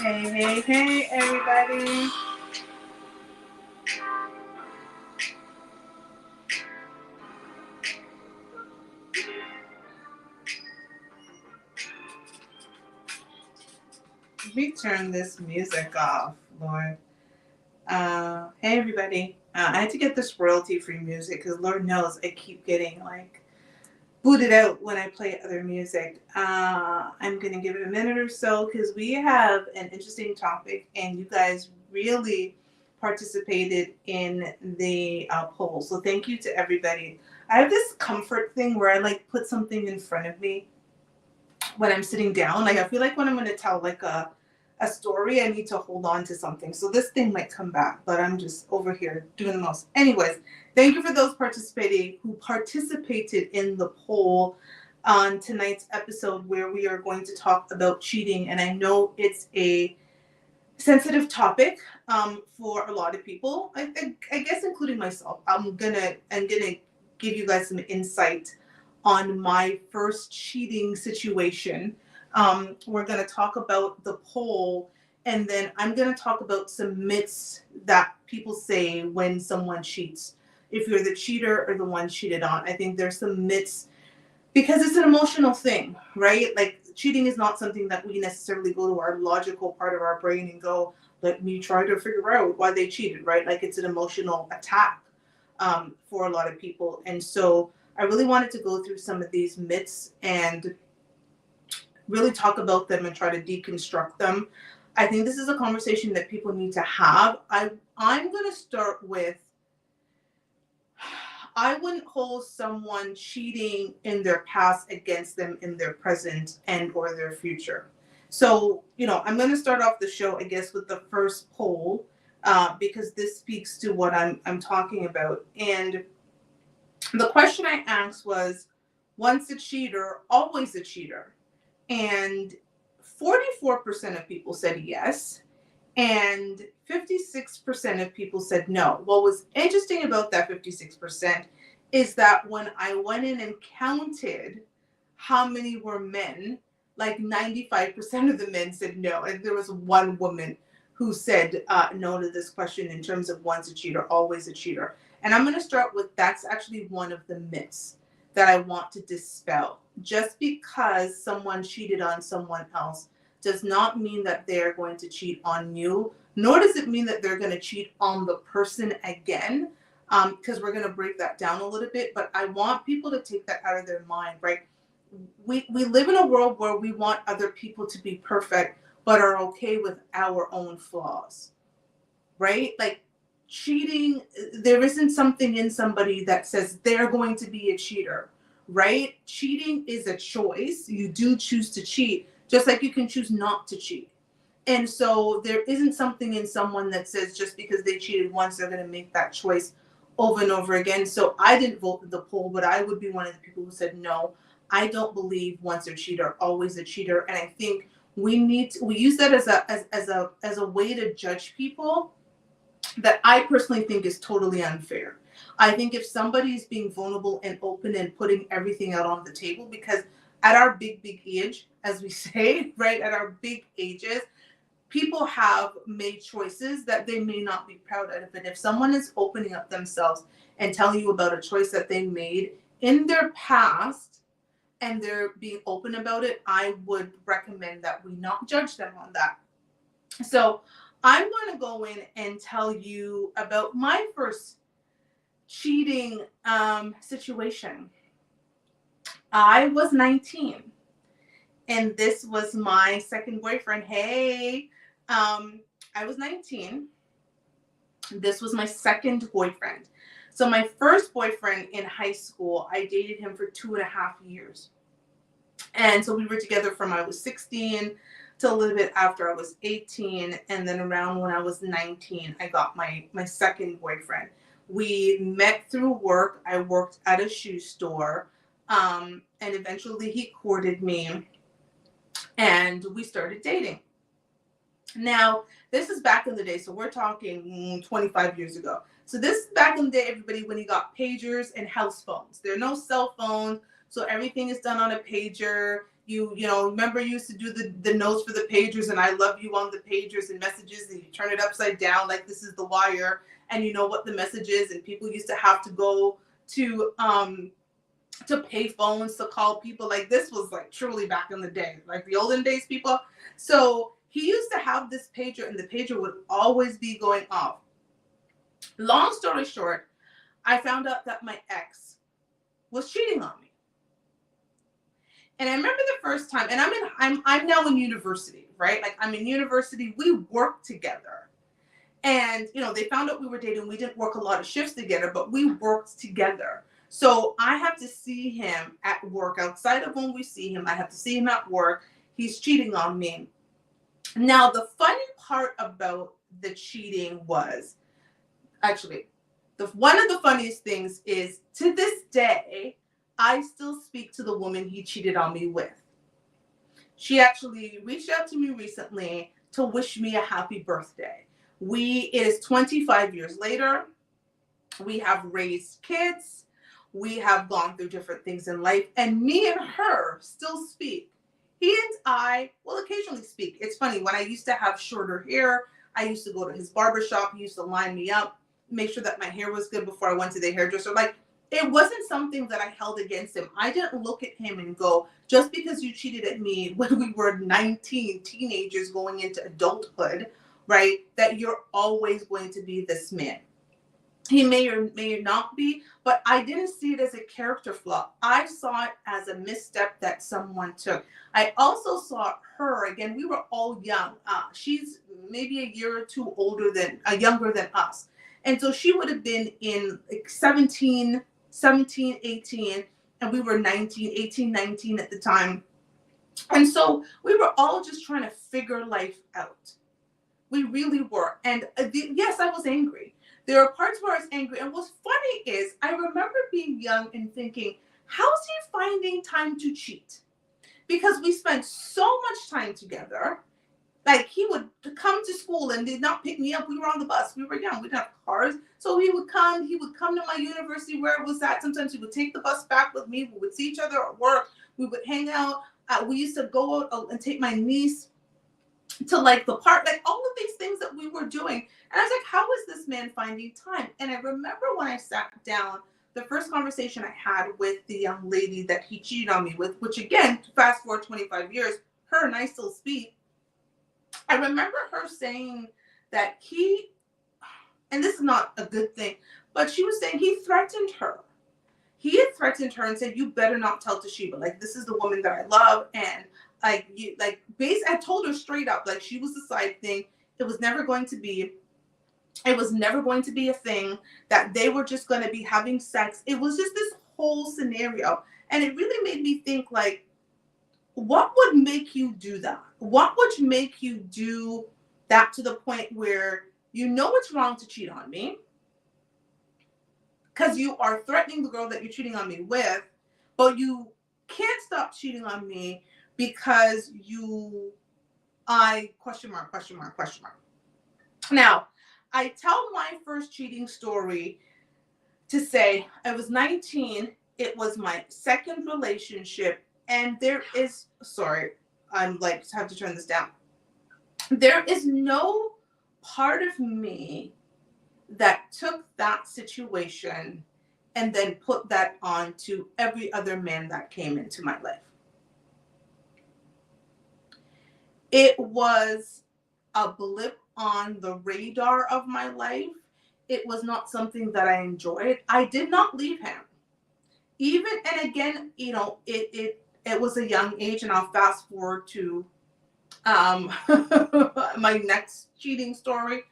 Hey, hey, hey, everybody. Let me turn this music off, Lord. Hey, everybody. I had to get this royalty-free music because Lord knows I keep getting booted out when I play other music. I'm going to give it a minute or so because we have an interesting topic and you guys really participated in the poll. So thank you to everybody. I have this comfort thing where I put something in front of me when I'm sitting down. I feel like when I'm going to tell a story, I need to hold on to something. So this thing might come back, but I'm just over here doing the most. Anyways, thank you for those who participated in the poll on tonight's episode where we are going to talk about cheating. And I know it's a sensitive topic for a lot of people. I guess including myself. I'm gonna give you guys some insight on my first cheating situation. We're going to talk about the poll, and then I'm going to talk about some myths that people say when someone cheats. If you're the cheater or the one cheated on, I think there's some myths because it's an emotional thing, right? Like cheating is not something that we necessarily go to our logical part of our brain and go, let me try to figure out why they cheated, right? Like it's an emotional attack for a lot of people. And so I really wanted to go through some of these myths and really talk about them and try to deconstruct them. I think this is a conversation that people need to have. I'm going to start with, I wouldn't hold someone cheating in their past against them in their present and or their future. So, I'm going to start off the show, I guess, with the first poll because this speaks to what I'm talking about. And the question I asked was, once a cheater, always a cheater? And 44% of people said yes, and 56% of people said no. What was interesting about that 56% is that when I went in and counted how many were men, like 95% of the men said no. And there was one woman who said no to this question in terms of once a cheater, always a cheater. And I'm going to start with that's actually one of the myths that I want to dispel. Just because someone cheated on someone else does not mean that they're going to cheat on you, nor does it mean that they're going to cheat on the person again, because we're going to break that down a little bit. But I want people to take that out of their mind, right? We live in a world where we want other people to be perfect, but are okay with our own flaws, right? Like cheating, there isn't something in somebody that says they're going to be a cheater, right? Cheating is a choice. You do choose to cheat, just like you can choose not to cheat. And so there isn't something in someone that says just because they cheated once, they're going to make that choice over and over again. So I didn't vote for the poll, but I would be one of the people who said, no, I don't believe once a cheater, always a cheater. And I think we use that as a way to judge people that I personally think is totally unfair. I think if somebody is being vulnerable and open and putting everything out on the table, because at our big age, as we say, right, at our big ages, people have made choices that they may not be proud of. And if someone is opening up themselves and telling you about a choice that they made in their past and they're being open about it, I would recommend that we not judge them on that. So I'm going to go in and tell you about my first cheating situation. I was 19 and this was my second boyfriend. Hey, I was 19. This was my second boyfriend. So my first boyfriend in high school, I dated him for 2.5 years. And so we were together from I was 16 to a little bit after I was 18. And then around when I was 19, I got my second boyfriend. We met through work. I worked at a shoe store. And eventually he courted me and we started dating. Now, this is back in the day. So we're talking 25 years ago. So this is back in the day, everybody, when you got pagers and house phones. There are no cell phones. So everything is done on a pager. You know, remember you used to do the notes for the pagers and I love you on the pagers and messages, and you turn it upside down like this is the wire and you know what the message is, and people used to have to go to pay phones to call people. Like this was like truly back in the day, like the olden days people. So he used to have this pager and the pager would always be going off. Long story short, I found out that my ex was cheating on me. And I remember the first time, and I'm now in university, right? Like I'm in university, we work together. And you know, they found out we were dating. We didn't work a lot of shifts together, but we worked together. So I have to see him at work. Outside of when we see him, I have to see him at work. He's cheating on me. Now, the funny part about the cheating was, actually, one of the funniest things is, to this day, I still speak to the woman he cheated on me with. She actually reached out to me recently to wish me a happy birthday. It is 25 years later. We have raised kids. We have gone through different things in life, and me and her still speak. He and I will occasionally speak. It's funny, when I used to have shorter hair, I used to go to his barbershop. He used to line me up, make sure that my hair was good before I went to the hairdresser. Like, it wasn't something that I held against him. I didn't look at him and go, just because you cheated at me when we were 19, teenagers going into adulthood, right, that you're always going to be this man. He may or may not be, but I didn't see it as a character flaw. I saw it as a misstep that someone took. I also saw her, again, we were all young. She's maybe a year or two younger than us. And so she would have been in like 17, 18, and we were 18, 19 at the time. And so we were all just trying to figure life out. We really were. And yes, I was angry. There are parts where I was angry. And what's funny is I remember being young and thinking, how's he finding time to cheat? Because we spent so much time together. Like, he would come to school and did not pick me up. We were on the bus. We were young. We didn't have cars. So he would come to my university where it was at. Sometimes he would take the bus back with me. We would see each other at work. We would hang out. We used to go out and take my niece to like the park, like all of these things that we were doing. And I was like, how is this man finding time? And I remember when I sat down, the first conversation I had with the young lady that he cheated on me with, which again, fast forward 25 years, her and I still speak. I remember her saying that and this is not a good thing, but she was saying he threatened her. He had threatened her and said, you better not tell Toshiba. Like, this is the woman that I love. And I told her straight up, like, she was the side thing. It was never going to be a thing, that they were just going to be having sex. It was just this whole scenario. And it really made me think, like, what would make you do that? What would make you do that to the point where you know it's wrong to cheat on me, because you are threatening the girl that you're cheating on me with, but you can't stop cheating on me because question mark. Now, I tell my first cheating story to say I was 19. It was my second relationship. And I'm like, have to turn this down. There is no part of me that took that situation and then put that on to every other man that came into my life. It was a blip on the radar of my life. It was not something that I enjoyed. I did not leave him. And again, you know, it was a young age, and I'll fast forward to my next cheating story.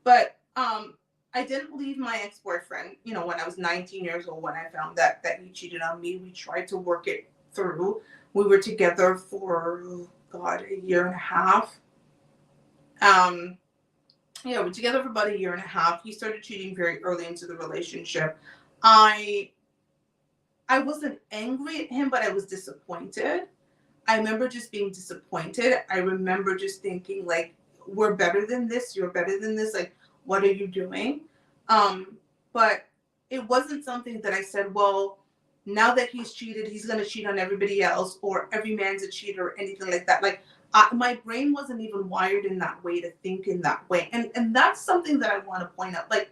But I didn't leave my ex-boyfriend, you know, when I was 19 years old, when I found that he cheated on me. We tried to work it through. We were together for, a year and a half. We were together for about a year and a half. He started cheating very early into the relationship. I wasn't angry at him, but I was disappointed. I remember just being disappointed. I remember just thinking, like, we're better than this. You're better than this. Like, what are you doing? But it wasn't something that I said, well, now that he's cheated, he's going to cheat on everybody else, or every man's a cheater, or anything like that. Like, my brain wasn't even wired in that way to think in that way. And that's something that I want to point out. Like,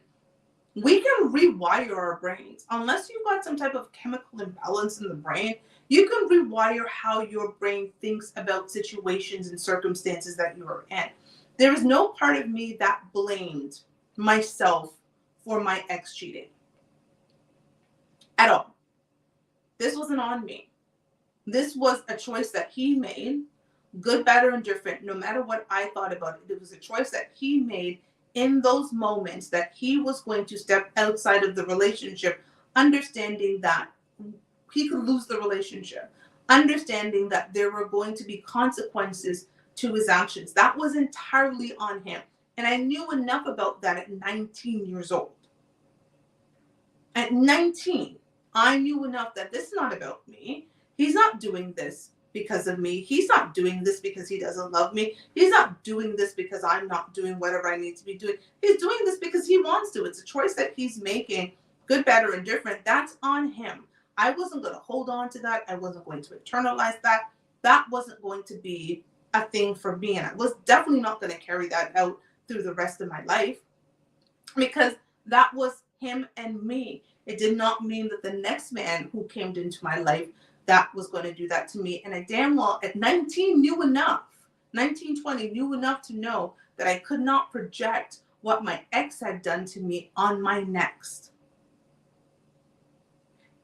we can rewire our brains. Unless you've got some type of chemical imbalance in the brain, you can rewire how your brain thinks about situations and circumstances that you are in. There is no part of me that blamed myself for my ex cheating at all. This wasn't on me. This was a choice that he made, good, bad, or indifferent, no matter what I thought about it. It was a choice that he made in those moments that he was going to step outside of the relationship, understanding that he could lose the relationship, understanding that there were going to be consequences to his actions. That was entirely on him. And I knew enough about that at 19 years old. At 19, I knew enough that this is not about me. He's not doing this because of me. He's not doing this because he doesn't love me. He's not doing this because I'm not doing whatever I need to be doing. He's doing this because he wants to. It's a choice that he's making, good, bad, or indifferent. That's on him. I wasn't going to hold on to that. I wasn't going to internalize that. That wasn't going to be a thing for me. And I was definitely not going to carry that out through the rest of my life, because that was him and me. It did not mean that the next man who came into my life that was going to do that to me. And I damn well at 19 knew enough, 19, 20, knew enough to know that I could not project what my ex had done to me on my next.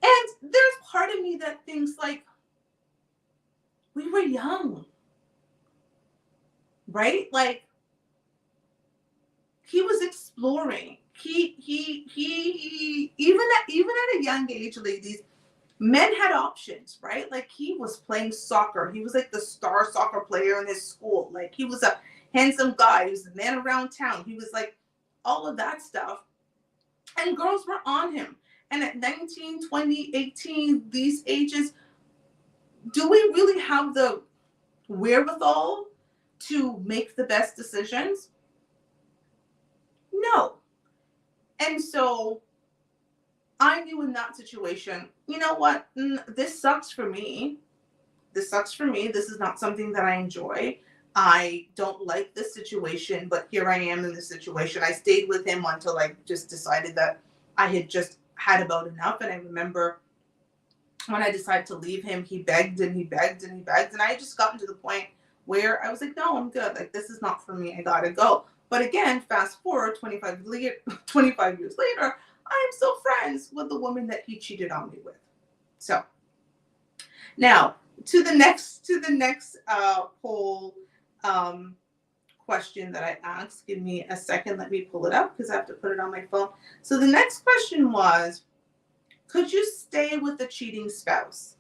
And there's part of me that thinks, like, we were young, right? Like, he was exploring. He even at a young age, ladies, men had options, right? Like, he was playing soccer. He was like the star soccer player in his school. Like, he was a handsome guy. He was the man around town. He was like all of that stuff. And girls were on him. And at 19, 20, 18, these ages, do we really have the wherewithal to make the best decisions? No. And so I knew in that situation, you know what? This sucks for me. This sucks for me. This is not something that I enjoy. I don't like this situation, but here I am in this situation. I stayed with him until I just decided that I had just had about enough. And I remember when I decided to leave him, he begged and he begged and he begged. And I had just gotten to the point where I was like, no, I'm good. Like, this is not for me. I gotta go. But again, fast forward 25 years later, I am still friends with the woman that he cheated on me with. So now to the next poll question that I asked. Give me a second. Let me pull it up because I have to put it on my phone. So the next question was, could you stay with a cheating spouse?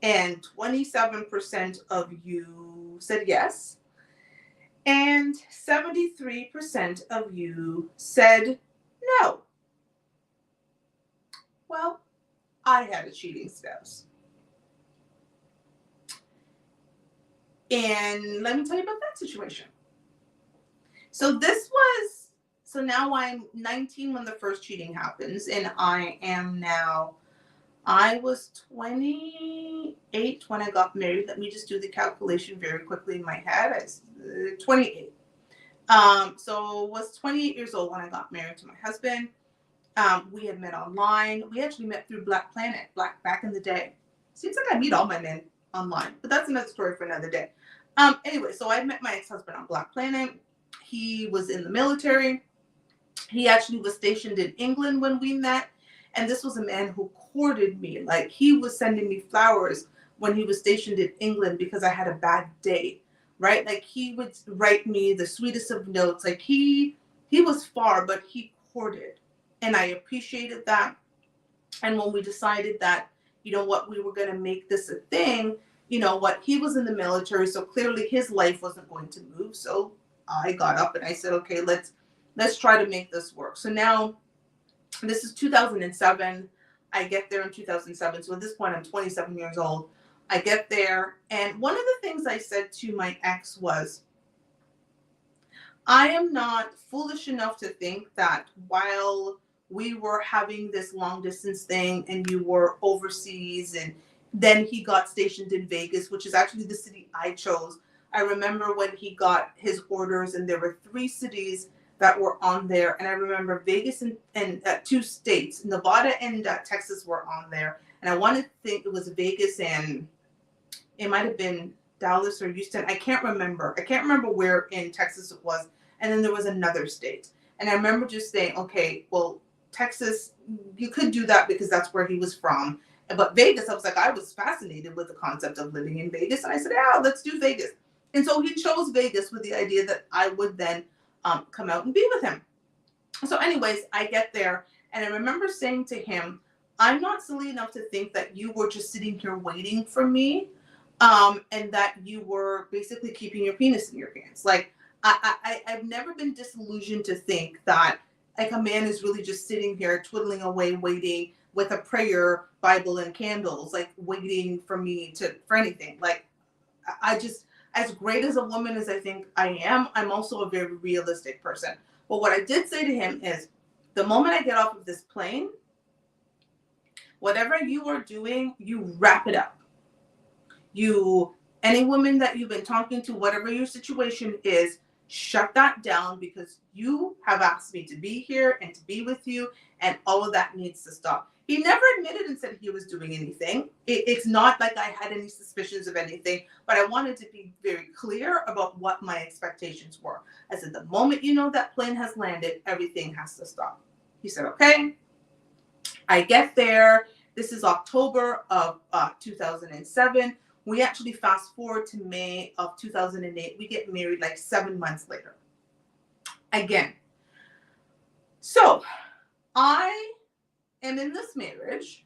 And 27% of you said yes. And 73% of you said no. Well, I had a cheating spouse. And let me tell you about that situation. So now I'm 19 when the first cheating happens, and I was 28 when I got married. Let me just do the calculation very quickly in my head. I was 28. So was 28 years old when I got married to my husband. We had met online. We actually met through Black Planet, back in the day. Seems like I meet all my men online, but that's another story for another day. Anyway, so I met my ex-husband on Black Planet. He was in the military. He actually was stationed in England when we met. And this was a man who courted me. Like, he was sending me flowers when he was stationed in England because I had a bad day, right? Like, he would write me the sweetest of notes. Like, he was far, but he courted. And I appreciated that. And when we decided that, you know what, we were going to make this a thing, you know what, he was in the military, so clearly his life wasn't going to move. So I got up and I said, okay, let's try to make this work. So now, this is 2007. I get there in 2007. So at this point, I'm 27 years old. I get there. And one of the things I said to my ex was, I am not foolish enough to think that while we were having this long distance thing and you were overseas, and then he got stationed in Vegas, which is actually the city I chose. I remember when he got his orders, and there were 3 cities that were on there. And I remember Vegas and 2 states, Nevada and Texas were on there. And I want to think it was Vegas, and it might have been Dallas or Houston. I can't remember. I can't remember where in Texas it was. And then there was another state. And I remember just saying, okay, well, Texas, you could do that because that's where he was from. But Vegas, I was like, I was fascinated with the concept of living in Vegas. And I said, yeah, let's do Vegas. And so he chose Vegas with the idea that I would then come out and be with him. So anyways, I get there, and I remember saying to him, I'm not silly enough to think that you were just sitting here waiting for me, and that you were basically keeping your penis in your pants. Like, I've never been disillusioned to think that like a man is really just sitting here twiddling away, waiting with a prayer, Bible, and candles, like waiting for me for anything. Like, I just, as great as a woman as I think I am, I'm also a very realistic person. But what I did say to him is, the moment I get off of this plane, whatever you are doing, you wrap it up. Any woman that you've been talking to, whatever your situation is, shut that down, because you have asked me to be here and to be with you, and all of that needs to stop. He never admitted and said he was doing anything. It's not like I had any suspicions of anything, but I wanted to be very clear about what my expectations were. I said, the moment you know that plane has landed, everything has to stop. He said, okay. I get there. This is October of 2007. We actually fast forward to May of 2008. We get married like 7 months later. Again. So I am in this marriage.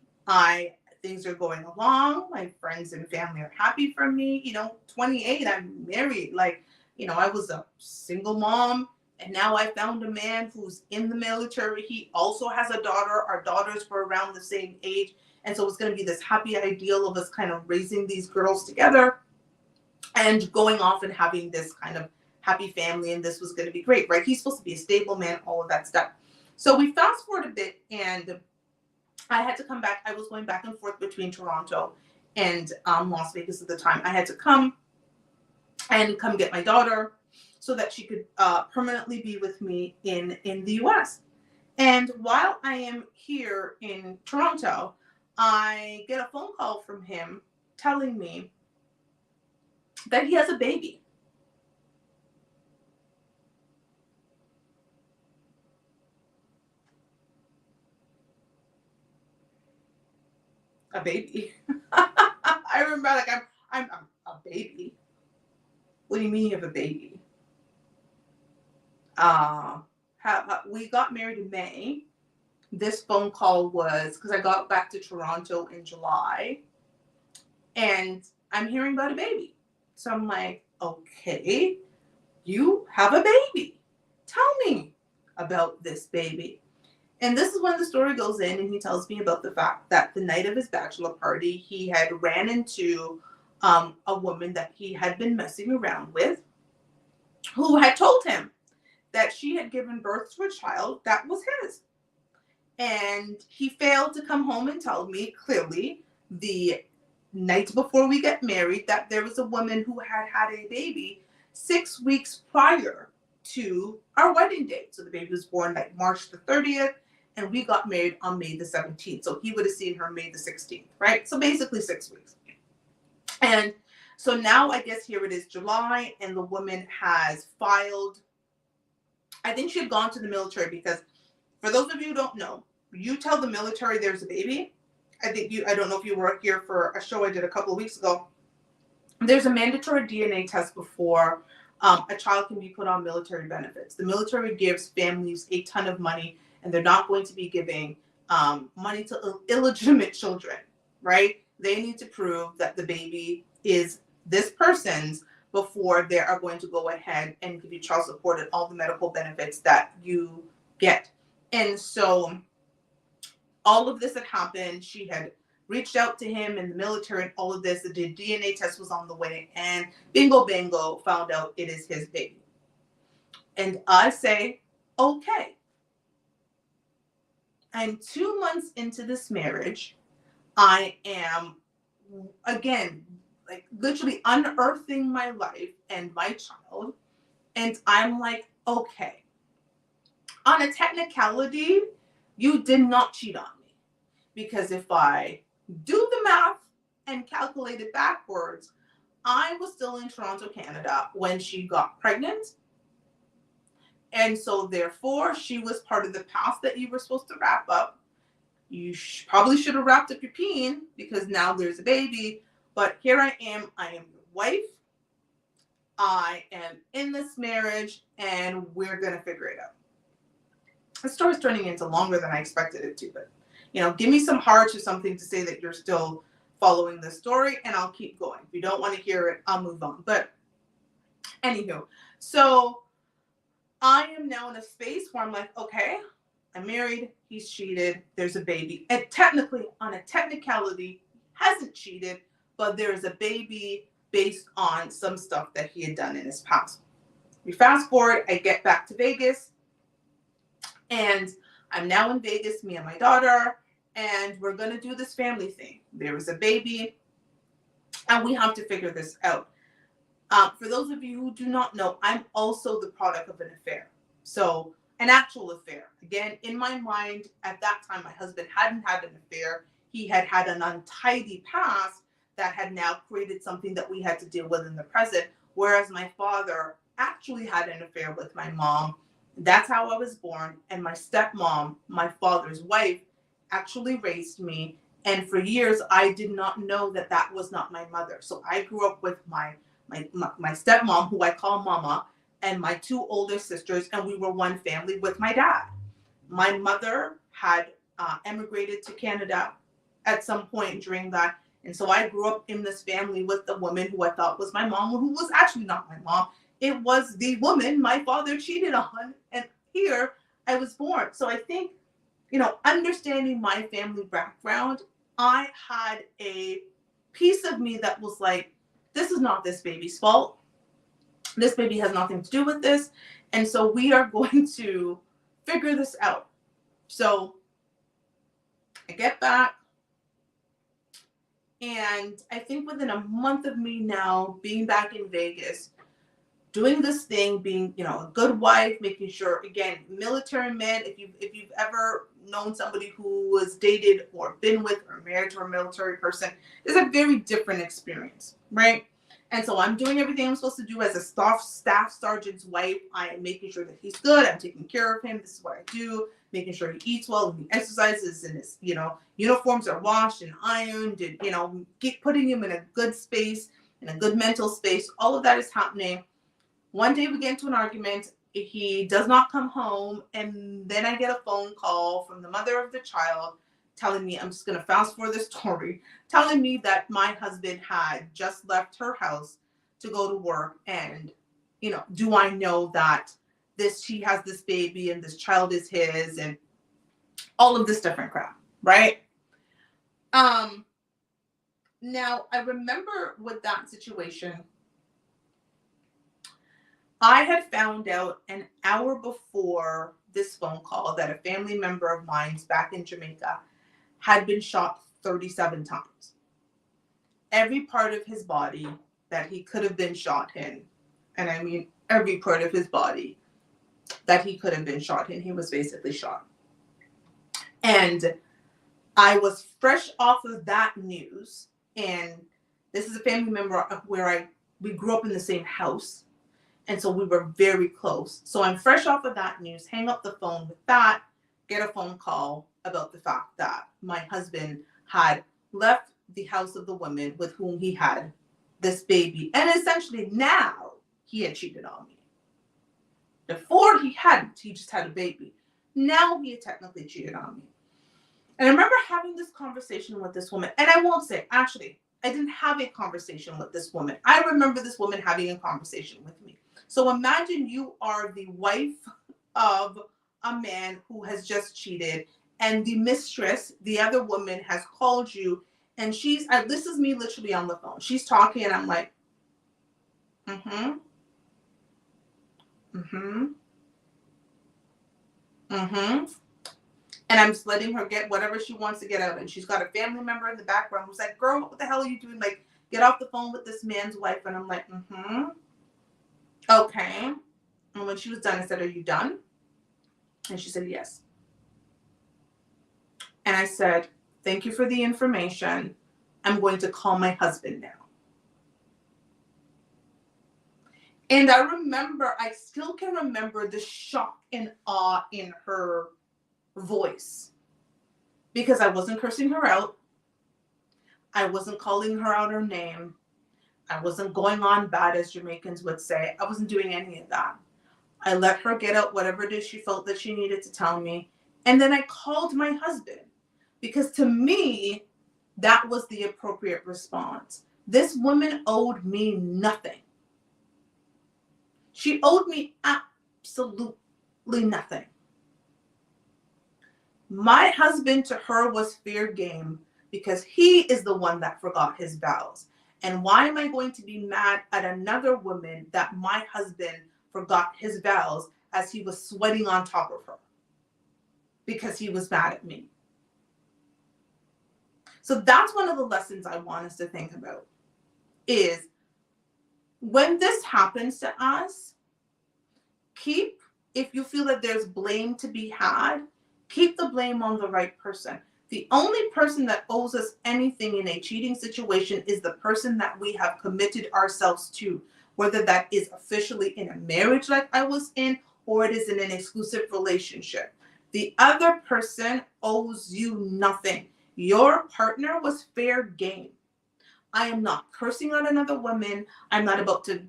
Things are going along. My friends and family are happy for me. 28, I'm married. Like, I was a single mom, and now I found a man who's in the military. He also has a daughter. Our daughters were around the same age. And so it's going to be this happy ideal of us kind of raising these girls together and going off and having this kind of happy family. And this was going to be great, right? He's supposed to be a stable man, all of that stuff. So we fast forward a bit, and I had to come back. I was going back and forth between Toronto and Las Vegas at the time. I had to come get my daughter so that she could permanently be with me in the US. And while I am here in Toronto, I get a phone call from him telling me that he has a baby. A baby. I remember, like, I'm a baby. What do you mean you have a baby? We got married in May. This phone call was because I got back to Toronto in July, and I'm hearing about a baby. So I'm like, okay, you have a baby. Tell me about this baby. And this is when the story goes in, and he tells me about the fact that the night of his bachelor party, he had ran into a woman that he had been messing around with, who had told him that she had given birth to a child that was his. And he failed to come home and tell me clearly the night before we get married that there was a woman who had had a baby 6 weeks prior to our wedding date. So the baby was born like March the 30th, and we got married on May the 17th. So he would have seen her May the 16th, right? So basically 6 weeks. And so now I guess here it is July, and the woman has filed. I think she had gone to the military, because for those of you who don't know, you tell the military there's a baby. I don't know if you were here for a show I did a couple of weeks ago. There's a mandatory DNA test before a child can be put on military benefits. The military gives families a ton of money, and they're not going to be giving money to illegitimate children, right? They need to prove that the baby is this person's before they are going to go ahead and give you child support and all the medical benefits that you get. And so all of this had happened. She had reached out to him in the military and all of this. The DNA test was on the way, and bingo bango, found out it is his baby. And I say, okay. I'm 2 months into this marriage. I am, again, like literally unearthing my life and my child. And I'm like, okay, on a technicality, you did not cheat on me. Because if I do the math and calculate it backwards, I was still in Toronto, Canada when she got pregnant. And so, therefore, she was part of the past that you were supposed to wrap up. You probably should have wrapped up your peen because now there's a baby. But here I am your wife. I am in this marriage and we're going to figure it out. The story's turning into longer than I expected it to, but give me some hearts or something to say that you're still following the story and I'll keep going. If you don't want to hear it, I'll move on. But anywho, so I am now in a space where I'm like, okay, I'm married, he's cheated, there's a baby. And technically, on a technicality, hasn't cheated, but there's a baby based on some stuff that he had done in his past. We fast forward, I get back to Vegas, and I'm now in Vegas, me and my daughter, and we're going to do this family thing. There is a baby, and we have to figure this out. For those of you who do not know, I'm also the product of an affair. So, an actual affair. Again, in my mind, at that time, my husband hadn't had an affair. He had had an untidy past that had now created something that we had to deal with in the present. Whereas my father actually had an affair with my mom. That's how I was born. And my stepmom, my father's wife, actually raised me. And for years, I did not know that that was not my mother. So I grew up with my stepmom, who I call Mama, and my two older sisters, and we were one family with my dad. My mother had emigrated to Canada at some point during that, and so I grew up in this family with the woman who I thought was my mom, who was actually not my mom. It was the woman my father cheated on, and here I was born. So I think, understanding my family background, I had a piece of me that was like, this is not this baby's fault. This baby has nothing to do with this. And so we are going to figure this out. So I get back. And I think within a month of me now being back in Vegas, doing this thing, being, a good wife, making sure, again, military men, if you've ever known somebody who was dated or been with or married to a military person, it's a very different experience, right? And so I'm doing everything I'm supposed to do as a staff sergeant's wife. I am making sure that he's good. I'm taking care of him. This is what I do. Making sure he eats well and he exercises and his, uniforms are washed and ironed and, putting him in a good space, in a good mental space. All of that is happening. One day we get into an argument. He does not come home. And then I get a phone call from the mother of the child telling me, I'm just going to fast forward the story, telling me that my husband had just left her house to go to work. And, do I know that she has this baby and this child is his and all of this different crap, right? Now I remember with that situation, I had found out an hour before this phone call that a family member of mine's back in Jamaica had been shot 37 times. Every part of his body that he could have been shot in, and I mean every part of his body that he could have been shot in, he was basically shot. And I was fresh off of that news, and this is a family member where we grew up in the same house. And so we were very close. So I'm fresh off of that news, hang up the phone with that, get a phone call about the fact that my husband had left the house of the woman with whom he had this baby. And essentially now he had cheated on me. Before he hadn't, he just had a baby. Now he had technically cheated on me. And I remember having this conversation with this woman. And I won't say, actually, I didn't have a conversation with this woman. I remember this woman having a conversation with me. So imagine you are the wife of a man who has just cheated, and the mistress, the other woman, has called you, and this is me literally on the phone. She's talking, and I'm like, and And I'm just letting her get whatever she wants to get out. And she's got a family member in the background who's like, girl, what the hell are you doing? Like, get off the phone with this man's wife. And I'm like, okay. And when she was done, I said, are you done? And she said, yes. And I said, thank you for the information. I'm going to call my husband now. And I still can remember the shock and awe in her voice, because I wasn't cursing her out. I wasn't calling her out her name. I wasn't going on bad, as Jamaicans would say. I wasn't doing any of that. I let her get out whatever it is she felt that she needed to tell me. And then I called my husband, because to me, that was the appropriate response. This woman owed me nothing. She owed me absolutely nothing. My husband to her was fair game, because he is the one that forgot his vows. And why am I going to be mad at another woman that my husband forgot his vows as he was sweating on top of her? Because he was mad at me. So that's one of the lessons I want us to think about, is when this happens to us, if you feel that there's blame to be had, keep the blame on the right person. The only person that owes us anything in a cheating situation is the person that we have committed ourselves to, whether that is officially in a marriage like I was in, or it is in an exclusive relationship. The other person owes you nothing. Your partner was fair game. I am not cursing on another woman. I'm not about to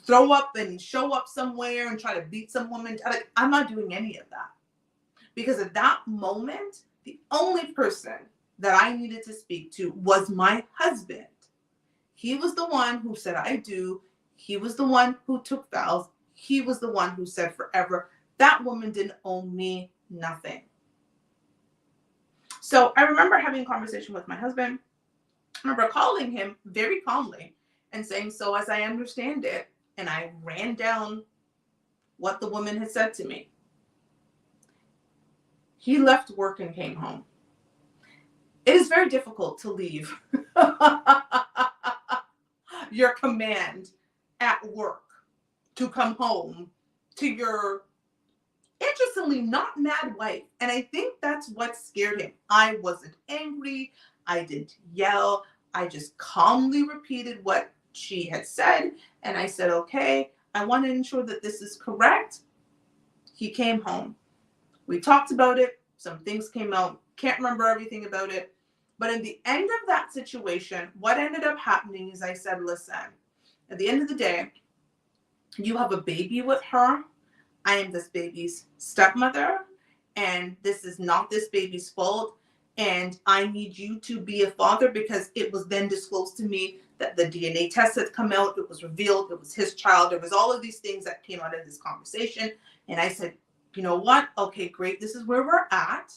throw up and show up somewhere and try to beat some woman. I'm not doing any of that. Because at that moment, the only person that I needed to speak to was my husband. He was the one who said, I do. He was the one who took vows. He was the one who said forever. That woman didn't owe me nothing. So I remember having a conversation with my husband. I remember calling him very calmly and saying, so as I understand it, and I ran down what the woman had said to me. He left work and came home. It is very difficult to leave your command at work to come home to your, interestingly, not mad wife. And I think that's what scared him. I wasn't angry. I didn't yell. I just calmly repeated what she had said. And I said, okay, I want to ensure that this is correct. He came home. We talked about it. Some things came out. Can't remember everything about it. But in the end of that situation, what ended up happening is I said, listen, at the end of the day, you have a baby with her. I am this baby's stepmother, and this is not this baby's fault. And I need you to be a father, because it was then disclosed to me that the DNA test had come out. It was revealed. It was his child. There was all of these things that came out of this conversation. And I said, you know what? Okay, great. This is where we're at.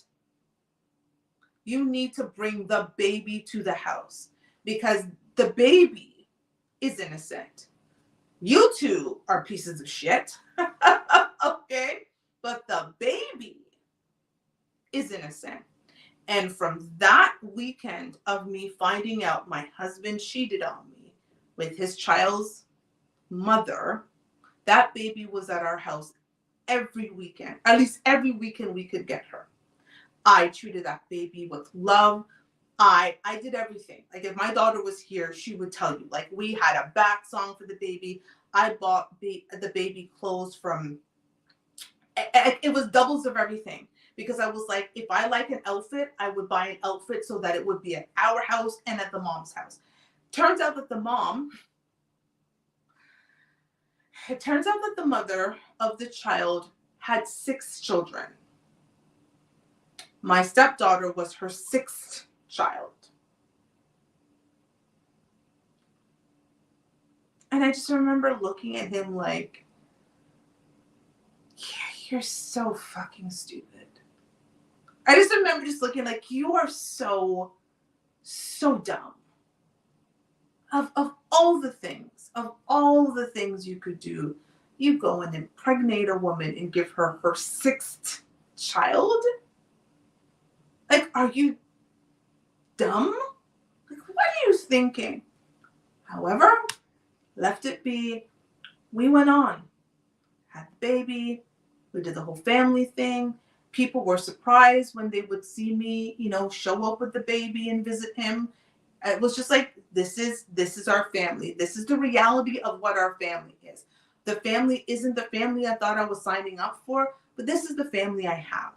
You need to bring the baby to the house, because the baby is innocent. You two are pieces of shit. Okay? But the baby is innocent. And from that weekend of me finding out my husband cheated on me with his child's mother, that baby was at our house every weekend. At least every weekend we could get her. I treated that baby with love. I did everything. Like, if my daughter was here, she would tell you. Like, we had a bath song for the baby. I bought the baby clothes from, it was doubles of everything. Because I was like, if I like an outfit, I would buy an outfit so that it would be at our house and at the mom's house. Turns out that the mother of the child had 6 children. My stepdaughter was her 6th child. And I just remember looking at him like, yeah, you're so fucking stupid. I just remember just looking like, you are so dumb. Of all the things you could do, you go and impregnate a woman and give her her 6th child? Like, are you dumb? Like, what are you thinking? However, left it be. We went on, had the baby. We did the whole family thing. People were surprised when they would see me, show up with the baby and visit him. It was just like, this is our family. This is the reality of what our family is. The family isn't the family I thought I was signing up for, but this is the family I have.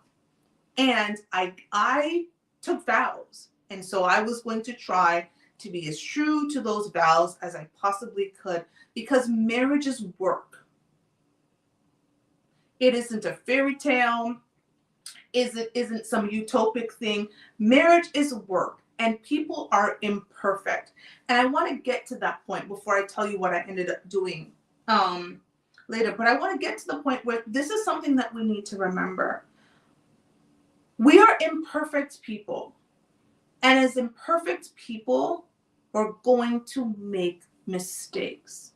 And I took vows. And so I was going to try to be as true to those vows as I possibly could, because marriage is work. It isn't a fairy tale. It isn't some utopic thing. Marriage is work, and people are imperfect. And I want to get to that point before I tell you what I ended up doing later. But I want to get to the point where this is something that we need to remember. We are imperfect people. And as imperfect people, we're going to make mistakes.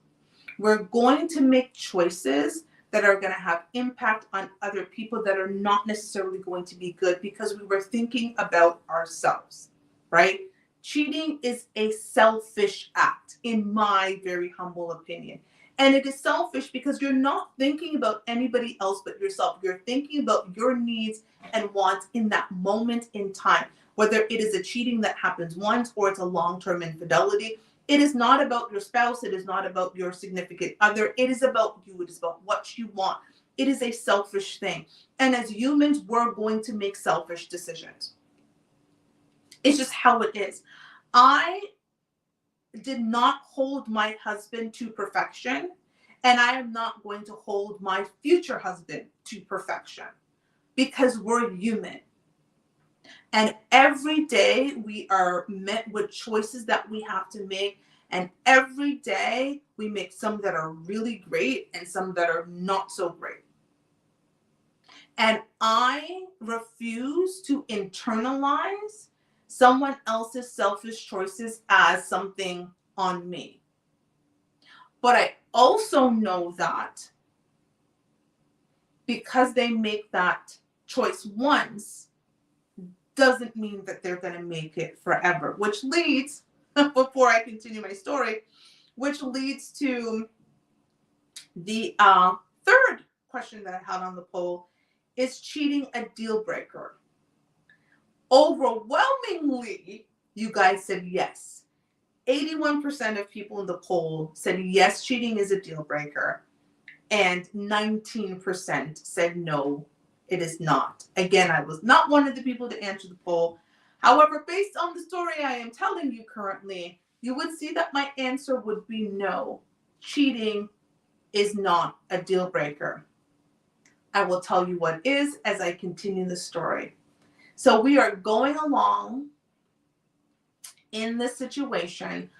We're going to make choices that are going to have impact on other people that are not necessarily going to be good because we were thinking about ourselves, right? Cheating is a selfish act, in my very humble opinion. And it is selfish because you're not thinking about anybody else but yourself. You're thinking about your needs and wants in that moment in time, whether it is a cheating that happens once or it's a long-term infidelity. It is not about your spouse. It is not about your significant other. It is about you. It is about what you want. It is a selfish thing. And as humans, we're going to make selfish decisions. It's just how it is. I did not hold my husband to perfection, and I am not going to hold my future husband to perfection because we're human. And every day we are met with choices that we have to make. And every day we make some that are really great and some that are not so great. And I refuse to internalize someone else's selfish choices as something on me. But I also know that because they make that choice once, doesn't mean that they're going to make it forever, which leads, before I continue my story, which leads to the third question that I had on the poll. Is cheating a deal breaker? Overwhelmingly, you guys said yes. 81% of people in the poll said yes, cheating is a deal breaker. And 19% said no, it is not. Again, I was not one of the people to answer the poll. However, based on the story I am telling you currently, you would see that my answer would be no. Cheating is not a deal breaker. I will tell you what is as I continue the story. So we are going along in this situation.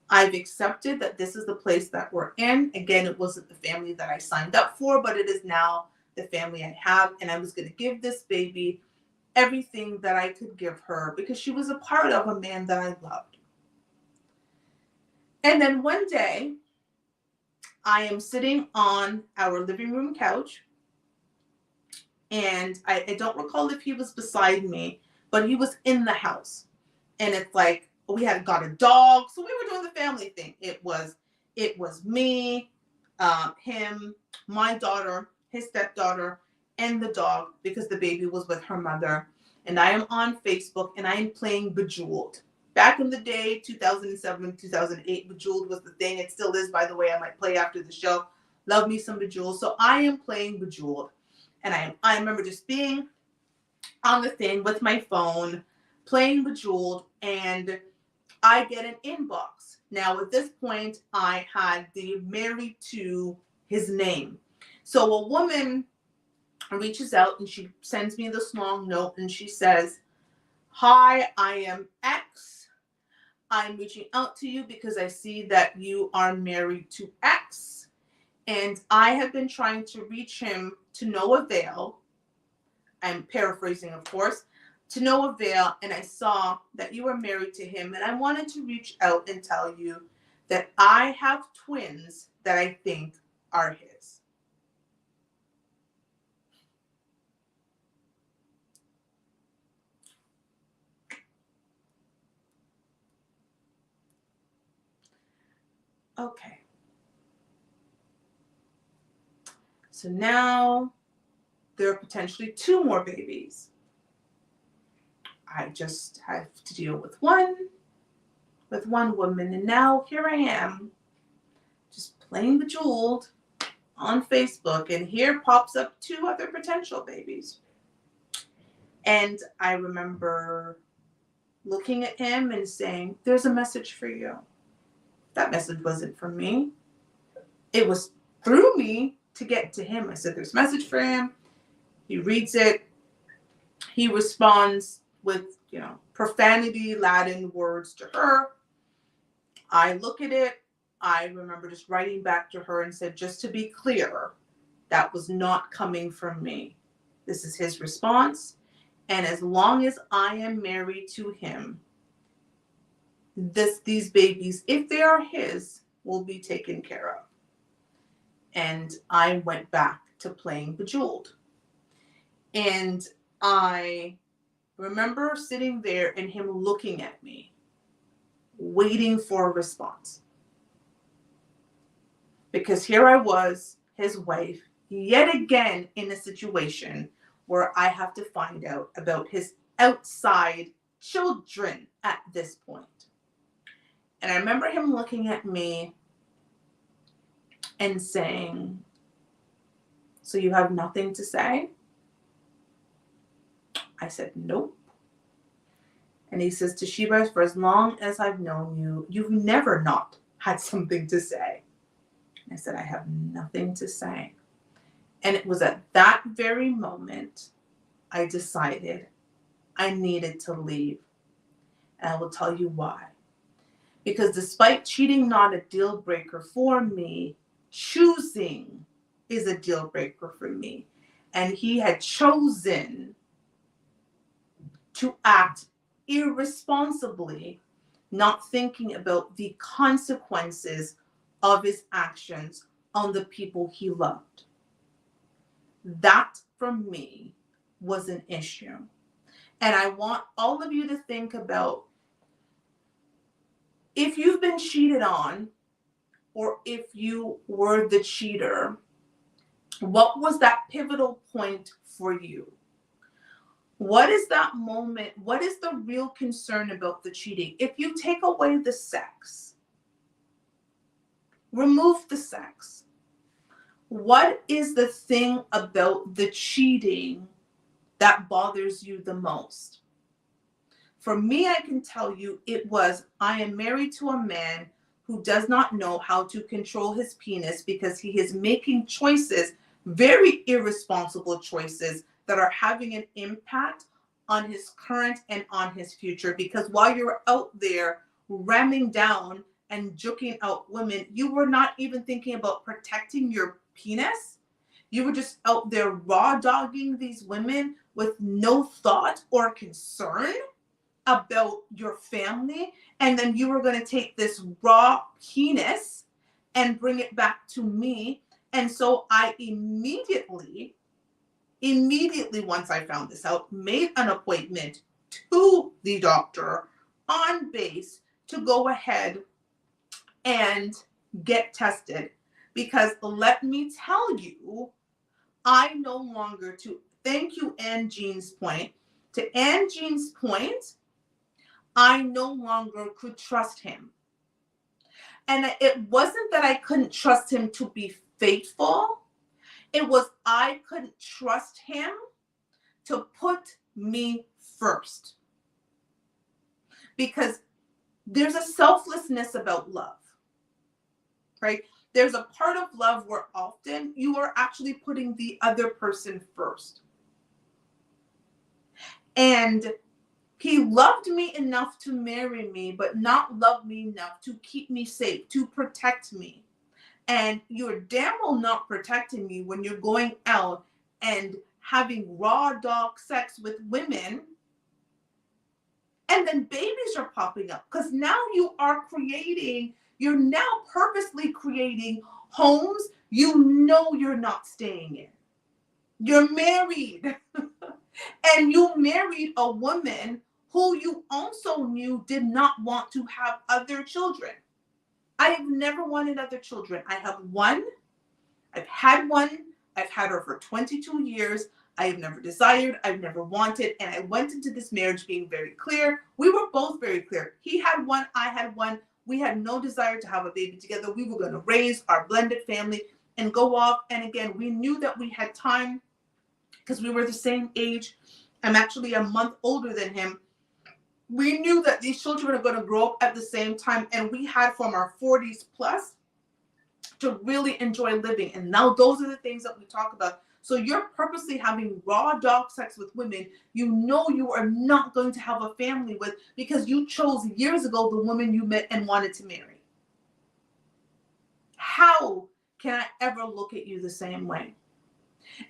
I've accepted that this is the place that we're in. Again, it wasn't the family that I signed up for, but it is now the family I have. And I was going to give this baby everything that I could give her because she was a part of a man that I loved. And then one day, I am sitting on our living room couch. And I don't recall if he was beside me, but he was in the house. And it's like, we had got a dog. So we were doing the family thing. It was me, him, my daughter, his stepdaughter, and the dog because the baby was with her mother. And I am on Facebook and I am playing Bejeweled. Back in the day, 2007, 2008, Bejeweled was the thing. It still is, by the way. I might play after the show. Love me some Bejeweled. So I am playing Bejeweled. And I remember just being on the thing with my phone, playing Bejeweled, and I get an inbox. Now, at this point, I had the married to his name. So a woman reaches out and she sends me this long note and she says, "Hi, I am X. I'm reaching out to you because I see that you are married to X. And I have been trying to reach him to no avail." I'm paraphrasing, of course. "To no avail, and I saw that you were married to him, and I wanted to reach out and tell you that I have twins that I think are his." Okay. So now there are potentially 2 more babies. I just have to deal with one woman. And now here I am, just playing Bejeweled on Facebook. And here pops up 2 other potential babies. And I remember looking at him and saying, there's a message for you. That message wasn't for me. It was through me to get to him. I said, there's a message for him. He reads it. He responds with, profanity, Latin words to her. I look at it. I remember just writing back to her and said, just to be clear, that was not coming from me. This is his response. And as long as I am married to him, these babies, if they are his, will be taken care of. And I went back to playing Bejeweled. And I remember sitting there and him looking at me, waiting for a response. Because here I was, his wife, yet again in a situation where I have to find out about his outside children at this point. And I remember him looking at me and saying, so you have nothing to say? I said, nope. And he says, Toshiba, for as long as I've known you, you've never not had something to say. And I said, I have nothing to say. And it was at that very moment I decided I needed to leave. And I will tell you why. Because despite cheating not a deal breaker for me, choosing is a deal breaker for me. And he had chosen to act irresponsibly, not thinking about the consequences of his actions on the people he loved. That, for me, was an issue. And I want all of you to think about, if you've been cheated on, or if you were the cheater, what was that pivotal point for you? What is that moment? What is the real concern about the cheating? If you take away the sex, remove the sex, what is the thing about the cheating that bothers you the most? For me, I can tell you it was, I am married to a man who does not know how to control his penis because he is making choices, very irresponsible choices, that are having an impact on his current and on his future. Because while you're out there ramming down and juking out women, you were not even thinking about protecting your penis. You were just out there raw dogging these women with no thought or concern about your family. And then you were going to take this raw penis and bring it back to me. And so I immediately, once I found this out, made an appointment to the doctor on base to go ahead and get tested. Because let me tell you, I no longer, to thank you, Ann Jean's point, to Ann Jean's point, I no longer could trust him. And it wasn't that I couldn't trust him to be faithful. It was I couldn't trust him to put me first. Because there's a selflessness about love, right? There's a part of love where often you are actually putting the other person first. And he loved me enough to marry me, but not love me enough to keep me safe, to protect me. And you're damn well not protecting me when you're going out and having raw dog sex with women, and then babies are popping up. Because now you're now purposely creating homes you know you're not staying in. You're married. And you married a woman who you also knew did not want to have other children. I have never wanted other children. I have one. I've had one. I've had her for 22 years. I have never desired. I've never wanted. And I went into this marriage being very clear. We were both very clear. He had one. I had one. We had no desire to have a baby together. We were going to raise our blended family and go off. And again, we knew that we had time because we were the same age. I'm actually a month older than him. We knew that these children are going to grow up at the same time. And we had from our 40s plus to really enjoy living. And now those are the things that we talk about. So you're purposely having raw dog sex with women you know you are not going to have a family with because you chose years ago the woman you met and wanted to marry. How can I ever look at you the same way?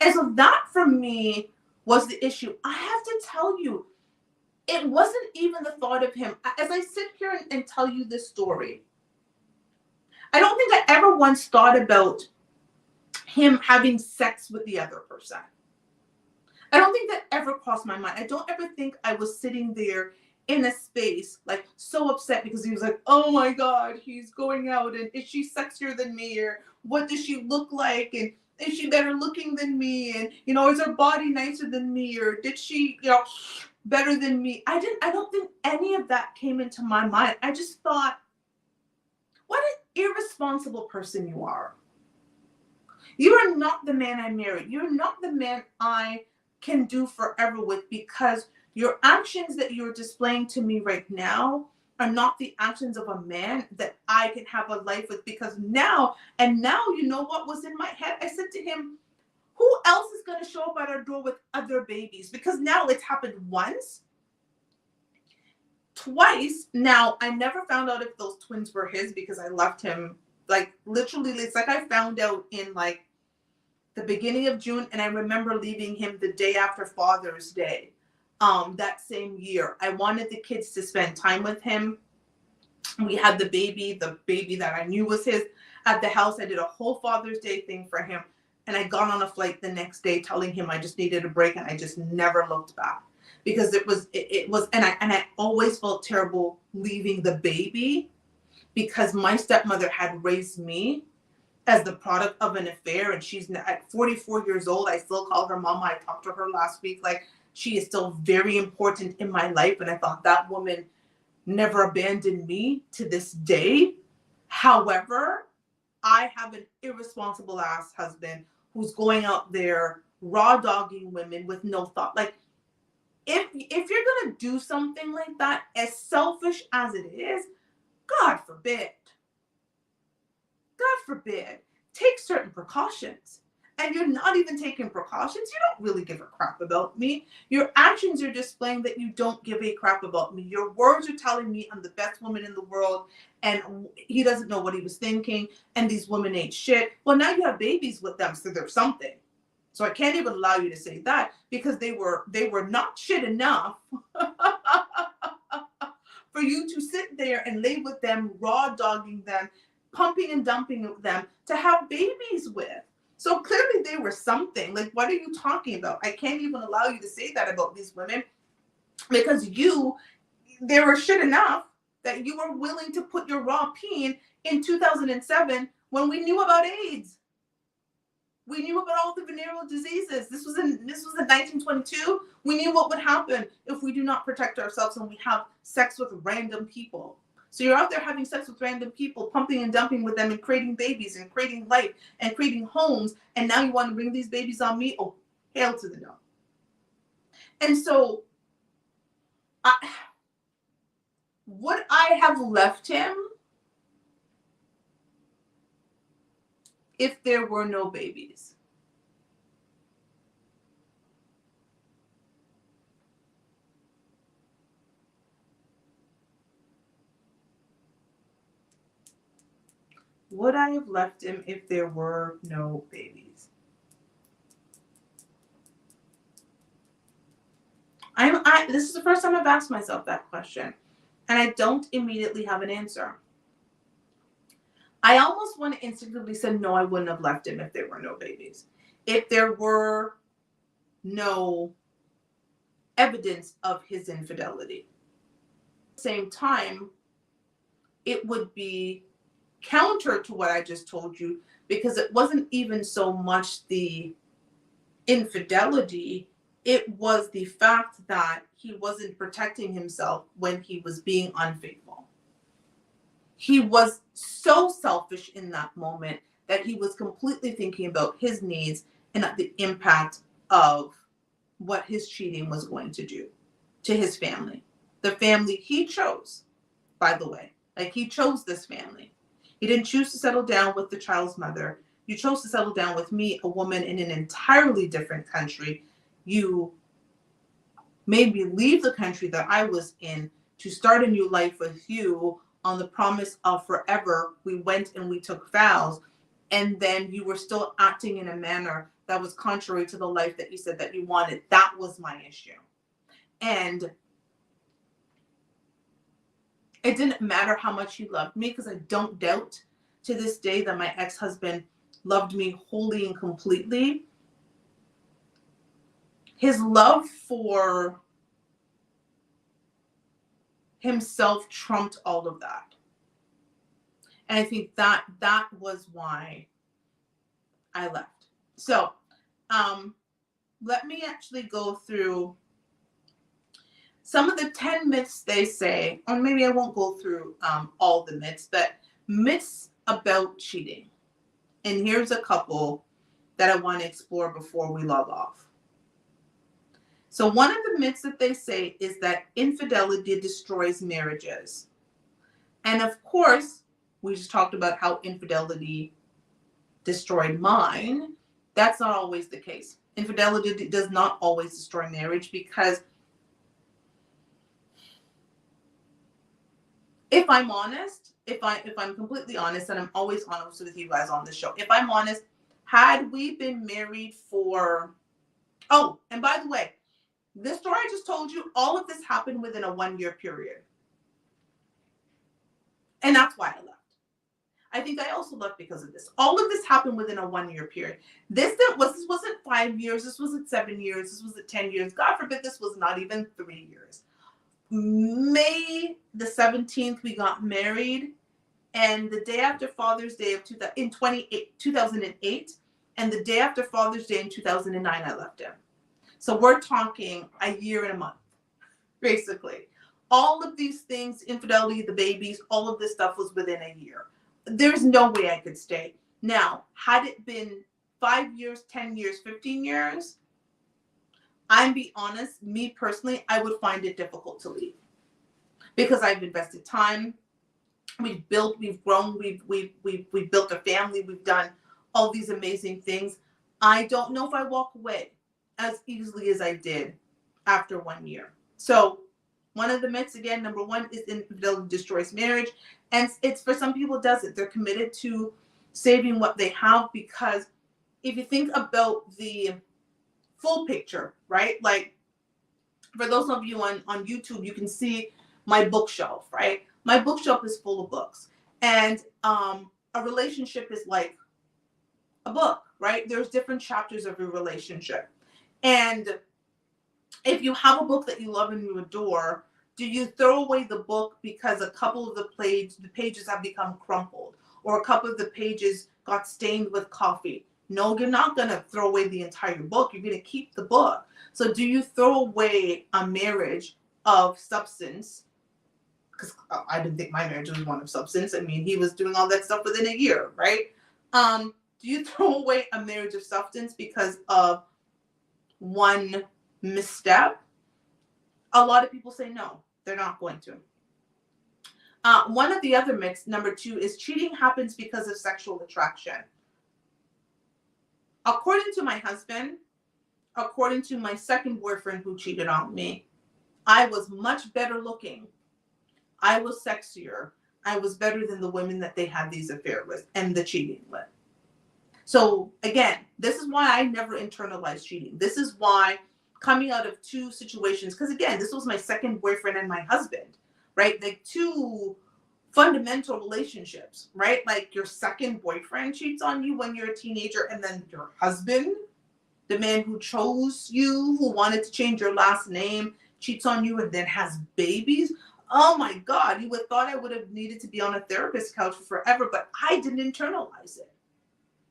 And so that for me was the issue. I have to tell you, it wasn't even the thought of him. As I sit here and tell you this story, I don't think I ever once thought about him having sex with the other person. I don't think that ever crossed my mind. I don't ever think I was sitting there in a space like so upset because he was like, oh my God, he's going out and is she sexier than me? Or what does she look like? And is she better looking than me? And, is her body nicer than me? Or did she, better than me? I don't think any of that came into my mind. I just thought, what an irresponsible person you are. You are not the man I married. You're not the man I can do forever with because your actions that you're displaying to me right now are not the actions of a man that I can have a life with because now you know what was in my head? I said to him, who else is going to show up at our door with other babies? Because now it's happened once, twice. Now, I never found out if those twins were his because I left him, like, literally, it's like I found out in, like, the beginning of June, and I remember leaving him the day after Father's Day that same year. I wanted the kids to spend time with him. We had the baby that I knew was his, at the house. I did a whole Father's Day thing for him, and I got on a flight the next day telling him I just needed a break, and I just never looked back. Because it was, and I always felt terrible leaving the baby because my stepmother had raised me as the product of an affair, and she's at 44 years old. I still call her mama. I talked to her last week. Like, she is still very important in my life, and I thought that woman never abandoned me to this day. However, I have an irresponsible ass husband who's going out there raw dogging women with no thought. Like, if you're gonna do something like that, as selfish as it is, God forbid, take certain precautions. And you're not even taking precautions. You don't really give a crap about me. Your actions are displaying that you don't give a crap about me. Your words are telling me I'm the best woman in the world, and he doesn't know what he was thinking, and these women ain't shit. Well, now you have babies with them, so there's something. So I can't even allow you to say that because they were not shit enough for you to sit there and lay with them, raw dogging them, pumping and dumping them to have babies with. So clearly they were something. Like, what are you talking about? I can't even allow you to say that about these women because they were shit enough that you were willing to put your raw peen in 2007 when we knew about AIDS. We knew about all the venereal diseases. This was in 1922. We knew what would happen if we do not protect ourselves and we have sex with random people. So you're out there having sex with random people, pumping and dumping with them and creating babies and creating life and creating homes. And now you want to bring these babies on me? Oh, hail to the no. And so would I have left him if there were no babies? Would I have left him if there were no babies? This is the first time I've asked myself that question, and I don't immediately have an answer. I almost want to instinctively say, no, I wouldn't have left him if there were no babies. If there were no evidence of his infidelity. At the same time, it would be counter to what I just told you, because it wasn't even so much the infidelity, it was the fact that he wasn't protecting himself when he was being unfaithful. He was so selfish in that moment that he was completely thinking about his needs and not the impact of what his cheating was going to do to his family. The family he chose, by the way. Like, he chose this family. He didn't choose to settle down with the child's mother. You chose to settle down with me, a woman in an entirely different country. You made me leave the country that I was in to start a new life with you on the promise of forever. We went and we took vows, and then you were still acting in a manner that was contrary to the life that you said that you wanted. That was my issue. And it didn't matter how much he loved me, because I don't doubt to this day that my ex-husband loved me wholly and completely. His love for himself trumped all of that. And I think that was why I left. So let me actually go through some of the 10 myths they say, or maybe I won't go through all the myths, but myths about cheating. And here's a couple that I want to explore before we log off. So one of the myths that they say is that infidelity destroys marriages. And of course, we just talked about how infidelity destroyed mine. That's not always the case. Infidelity does not always destroy marriage, because if I'm honest, if I'm completely honest, and I'm always honest with you guys on this show, if I'm honest, had we been married for, oh, and by the way, this story I just told you, all of this happened within a 1-year period. And that's why I left. I think I also left because of this. All of this happened within a 1-year period. This wasn't 5 years. This wasn't 7 years. This wasn't 10 years. God forbid this was not even 3 years. May the 17th, we got married. And the day after Father's Day of 2008, and the day after Father's Day in 2009, I left him. So we're talking a year and a month, basically. All of these things, infidelity, the babies, all of this stuff was within a year. There's no way I could stay. Now, had it been 5 years, 10 years, 15 years, I'm be honest, me personally, I would find it difficult to leave. Because I've invested time, we've built, we've grown, we've built a family, we've done all these amazing things. I don't know if I walk away as easily as I did after 1 year. So one of the myths, again, number one, is infidelity destroys marriage. And it's, for some people, it doesn't. They're committed to saving what they have, because if you think about the full picture, right? Like, for those of you on YouTube, you can see my bookshelf, right? My bookshelf is full of books. And a relationship is like a book, right? There's different chapters of your relationship. And if you have a book that you love and you adore, do you throw away the book because a couple of the pages have become crumpled, or a couple of the pages got stained with coffee? No, you're not going to throw away the entire book. You're going to keep the book. So do you throw away a marriage of substance? Because I didn't think my marriage was one of substance. I mean, he was doing all that stuff within a year, right? Do you throw away a marriage of substance because of one misstep? A lot of people say no, they're not going to. One of the other myths, number two, is cheating happens because of sexual attraction. According to my husband, according to my second boyfriend who cheated on me, I was much better looking. I was sexier. I was better than the women that they had these affairs with and the cheating with. So again, this is why I never internalized cheating. This is why, coming out of two situations, because again, this was my second boyfriend and my husband, right? Like two fundamental relationships, right? Like your second boyfriend cheats on you when you're a teenager, and then your husband, the man who chose you, who wanted to change your last name, cheats on you and then has babies. Oh my God, you would thought I would have needed to be on a therapist couch for forever, but I didn't internalize it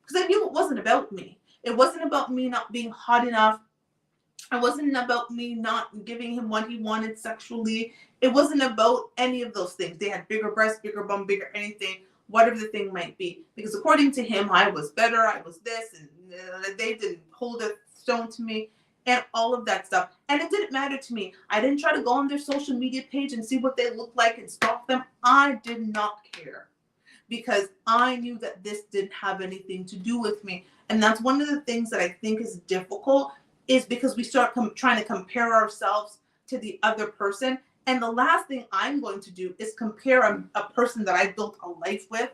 because I knew it wasn't about me. It wasn't about me not being hot enough. It wasn't about me not giving him what he wanted sexually. It wasn't about any of those things. They had bigger breasts, bigger bum, bigger anything, whatever the thing might be. Because according to him, I was better, I was this, and they didn't hold a stone to me, and all of that stuff. And it didn't matter to me. I didn't try to go on their social media page and see what they looked like and stalk them. I did not care because I knew that this didn't have anything to do with me. And that's one of the things that I think is difficult, is because we start trying to compare ourselves to the other person. And the last thing I'm going to do is compare a person that I built a life with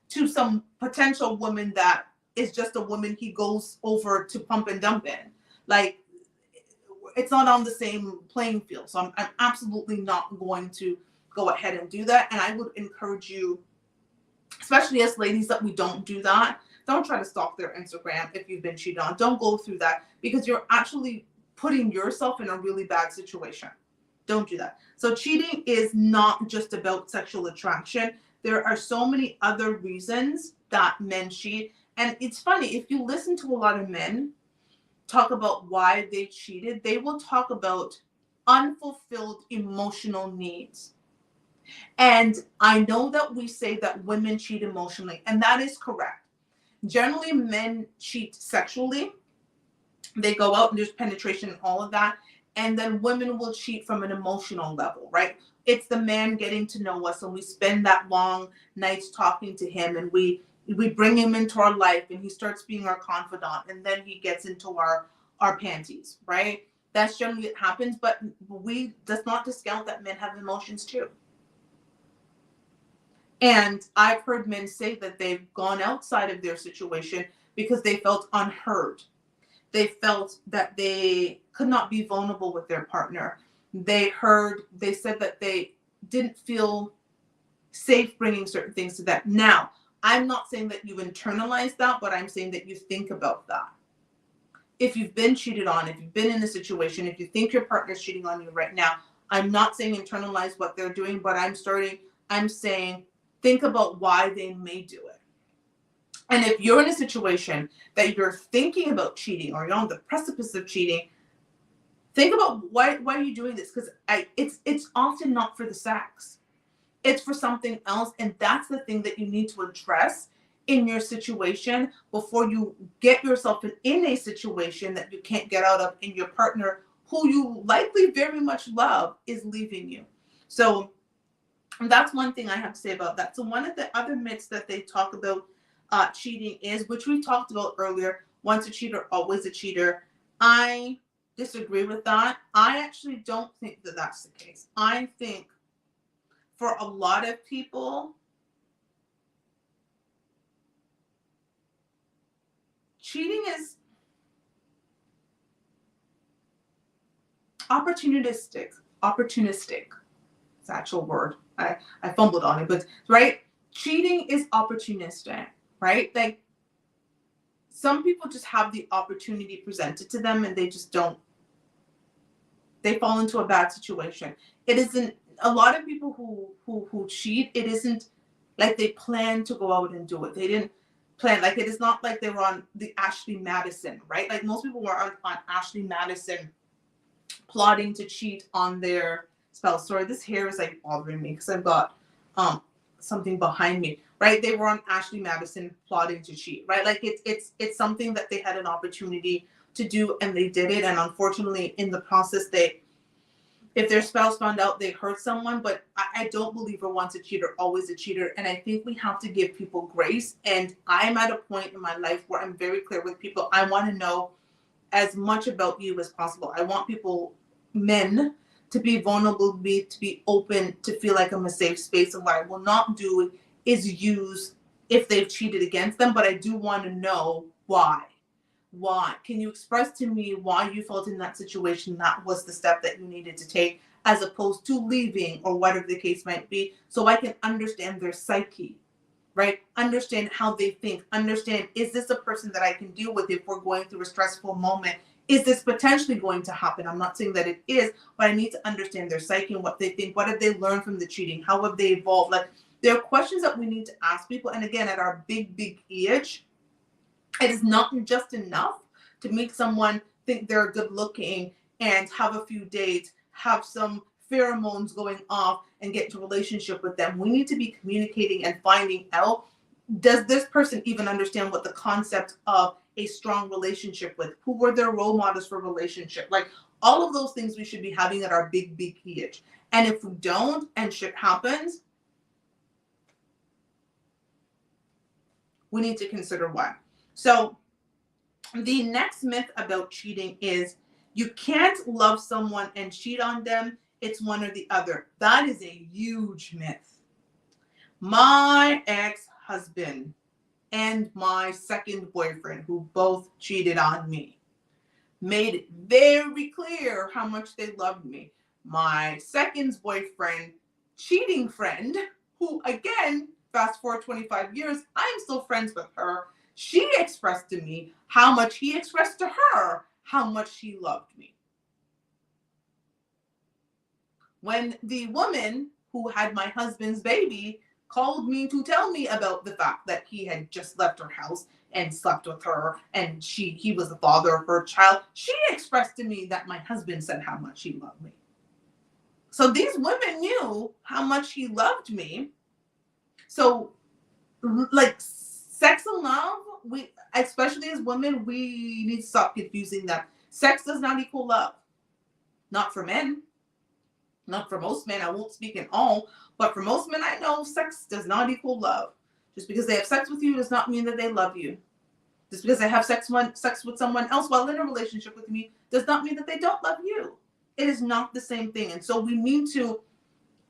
to some potential woman that is just a woman he goes over to pump and dump in. Like, it's not on the same playing field. So I'm absolutely not going to go ahead and do that. And I would encourage you, especially as ladies, that we don't do that. Don't try to stalk their Instagram if you've been cheated on. Don't go through that because you're actually putting yourself in a really bad situation. Don't do that. So cheating is not just about sexual attraction. There are so many other reasons that men cheat. And it's funny, if you listen to a lot of men talk about why they cheated, they will talk about unfulfilled emotional needs. And I know that we say that women cheat emotionally, and that is correct. Generally, men cheat sexually. They go out and there's penetration and all of that. And then women will cheat from an emotional level, right? It's the man getting to know us, and we spend that long nights talking to him, and we bring him into our life, and he starts being our confidant, and then he gets into our panties, right? That's generally what happens, but we does not discount that men have emotions too. And I've heard men say that they've gone outside of their situation because they felt unheard. They felt that they could not be vulnerable with their partner. They said that they didn't feel safe bringing certain things to them. Now, I'm not saying that you internalize that, but I'm saying that you think about that. If you've been cheated on, if you've been in a situation, if you think your partner's cheating on you right now, I'm not saying internalize what they're doing, but I'm saying think about why they may do it. And if you're in a situation that you're thinking about cheating or you're on the precipice of cheating, think about why are you doing this? Because it's often not for the sex. It's for something else. And that's the thing that you need to address in your situation before you get yourself in a situation that you can't get out of, and your partner, who you likely very much love, is leaving you. So that's one thing I have to say about that. So one of the other myths that they talk about cheating is, which we talked about earlier, once a cheater, always a cheater. I disagree with that. I actually don't think that that's the case. I think for a lot of people, cheating is opportunistic. It's the actual word. I fumbled on it, but right? Cheating is opportunistic, right? Like, some people just have the opportunity presented to them and they just don't. They fall into a bad situation. It isn't, a lot of people who cheat, it isn't like they plan to go out and do it. They didn't plan. Like, it is not like they were on the Ashley Madison, right? Like, most people were on Ashley Madison plotting to cheat on their spouse. Sorry, this hair is like bothering me because I've got something behind me, right? They were on Ashley Madison plotting to cheat, right? Like, it's something that they had an opportunity to do and they did it. And unfortunately, in the process, if their spouse found out, they hurt someone. But I don't believe we're once a cheater, always a cheater. And I think we have to give people grace. And I'm at a point in my life where I'm very clear with people. I want to know as much about you as possible. I want people, men, to be vulnerable, to be open, to feel like I'm a safe space. And what I will not do is use if they've cheated against them. But I do want to know why. Why? Can you express to me why you felt in that situation that was the step that you needed to take, as opposed to leaving or whatever the case might be, so I can understand their psyche, right? Understand how they think. Understand, is this a person that I can deal with if we're going through a stressful moment? Is this potentially going to happen? I'm not saying that it is, but I need to understand their psyche and what they think. What have they learned from the cheating? How have they evolved? Like, there are questions that we need to ask people. And again, at our big age, it is not just enough to make someone think they're good looking and have a few dates, have some pheromones going off and get into a relationship with them. We need to be communicating and finding out, does this person even understand what the concept of a strong relationship with? Who were their role models for relationship? Like, all of those things we should be having at our big age. And if we don't and shit happens, we need to consider why. So the next myth about cheating is you can't love someone and cheat on them. It's one or the other. That is a huge myth. My ex-husband and my second boyfriend, who both cheated on me, made it very clear how much they loved me. My second's boyfriend, cheating friend, who again, fast forward 25 years, I am still friends with her. She expressed to me how much he expressed to her, how much she loved me. When the woman who had my husband's baby called me to tell me about the fact that he had just left her house and slept with her, and he was the father of her child, she expressed to me that my husband said how much he loved me. So these women knew how much he loved me. So, like, sex and love, we, especially as women, we need to stop confusing that. Sex does not equal love. Not for men. Not for most men. I won't speak in all, but for most men I know, sex does not equal love. Just because they have sex with you does not mean that they love you. Just because they have sex with someone else while in a relationship with me does not mean that they don't love you. It is not the same thing. And so we need to,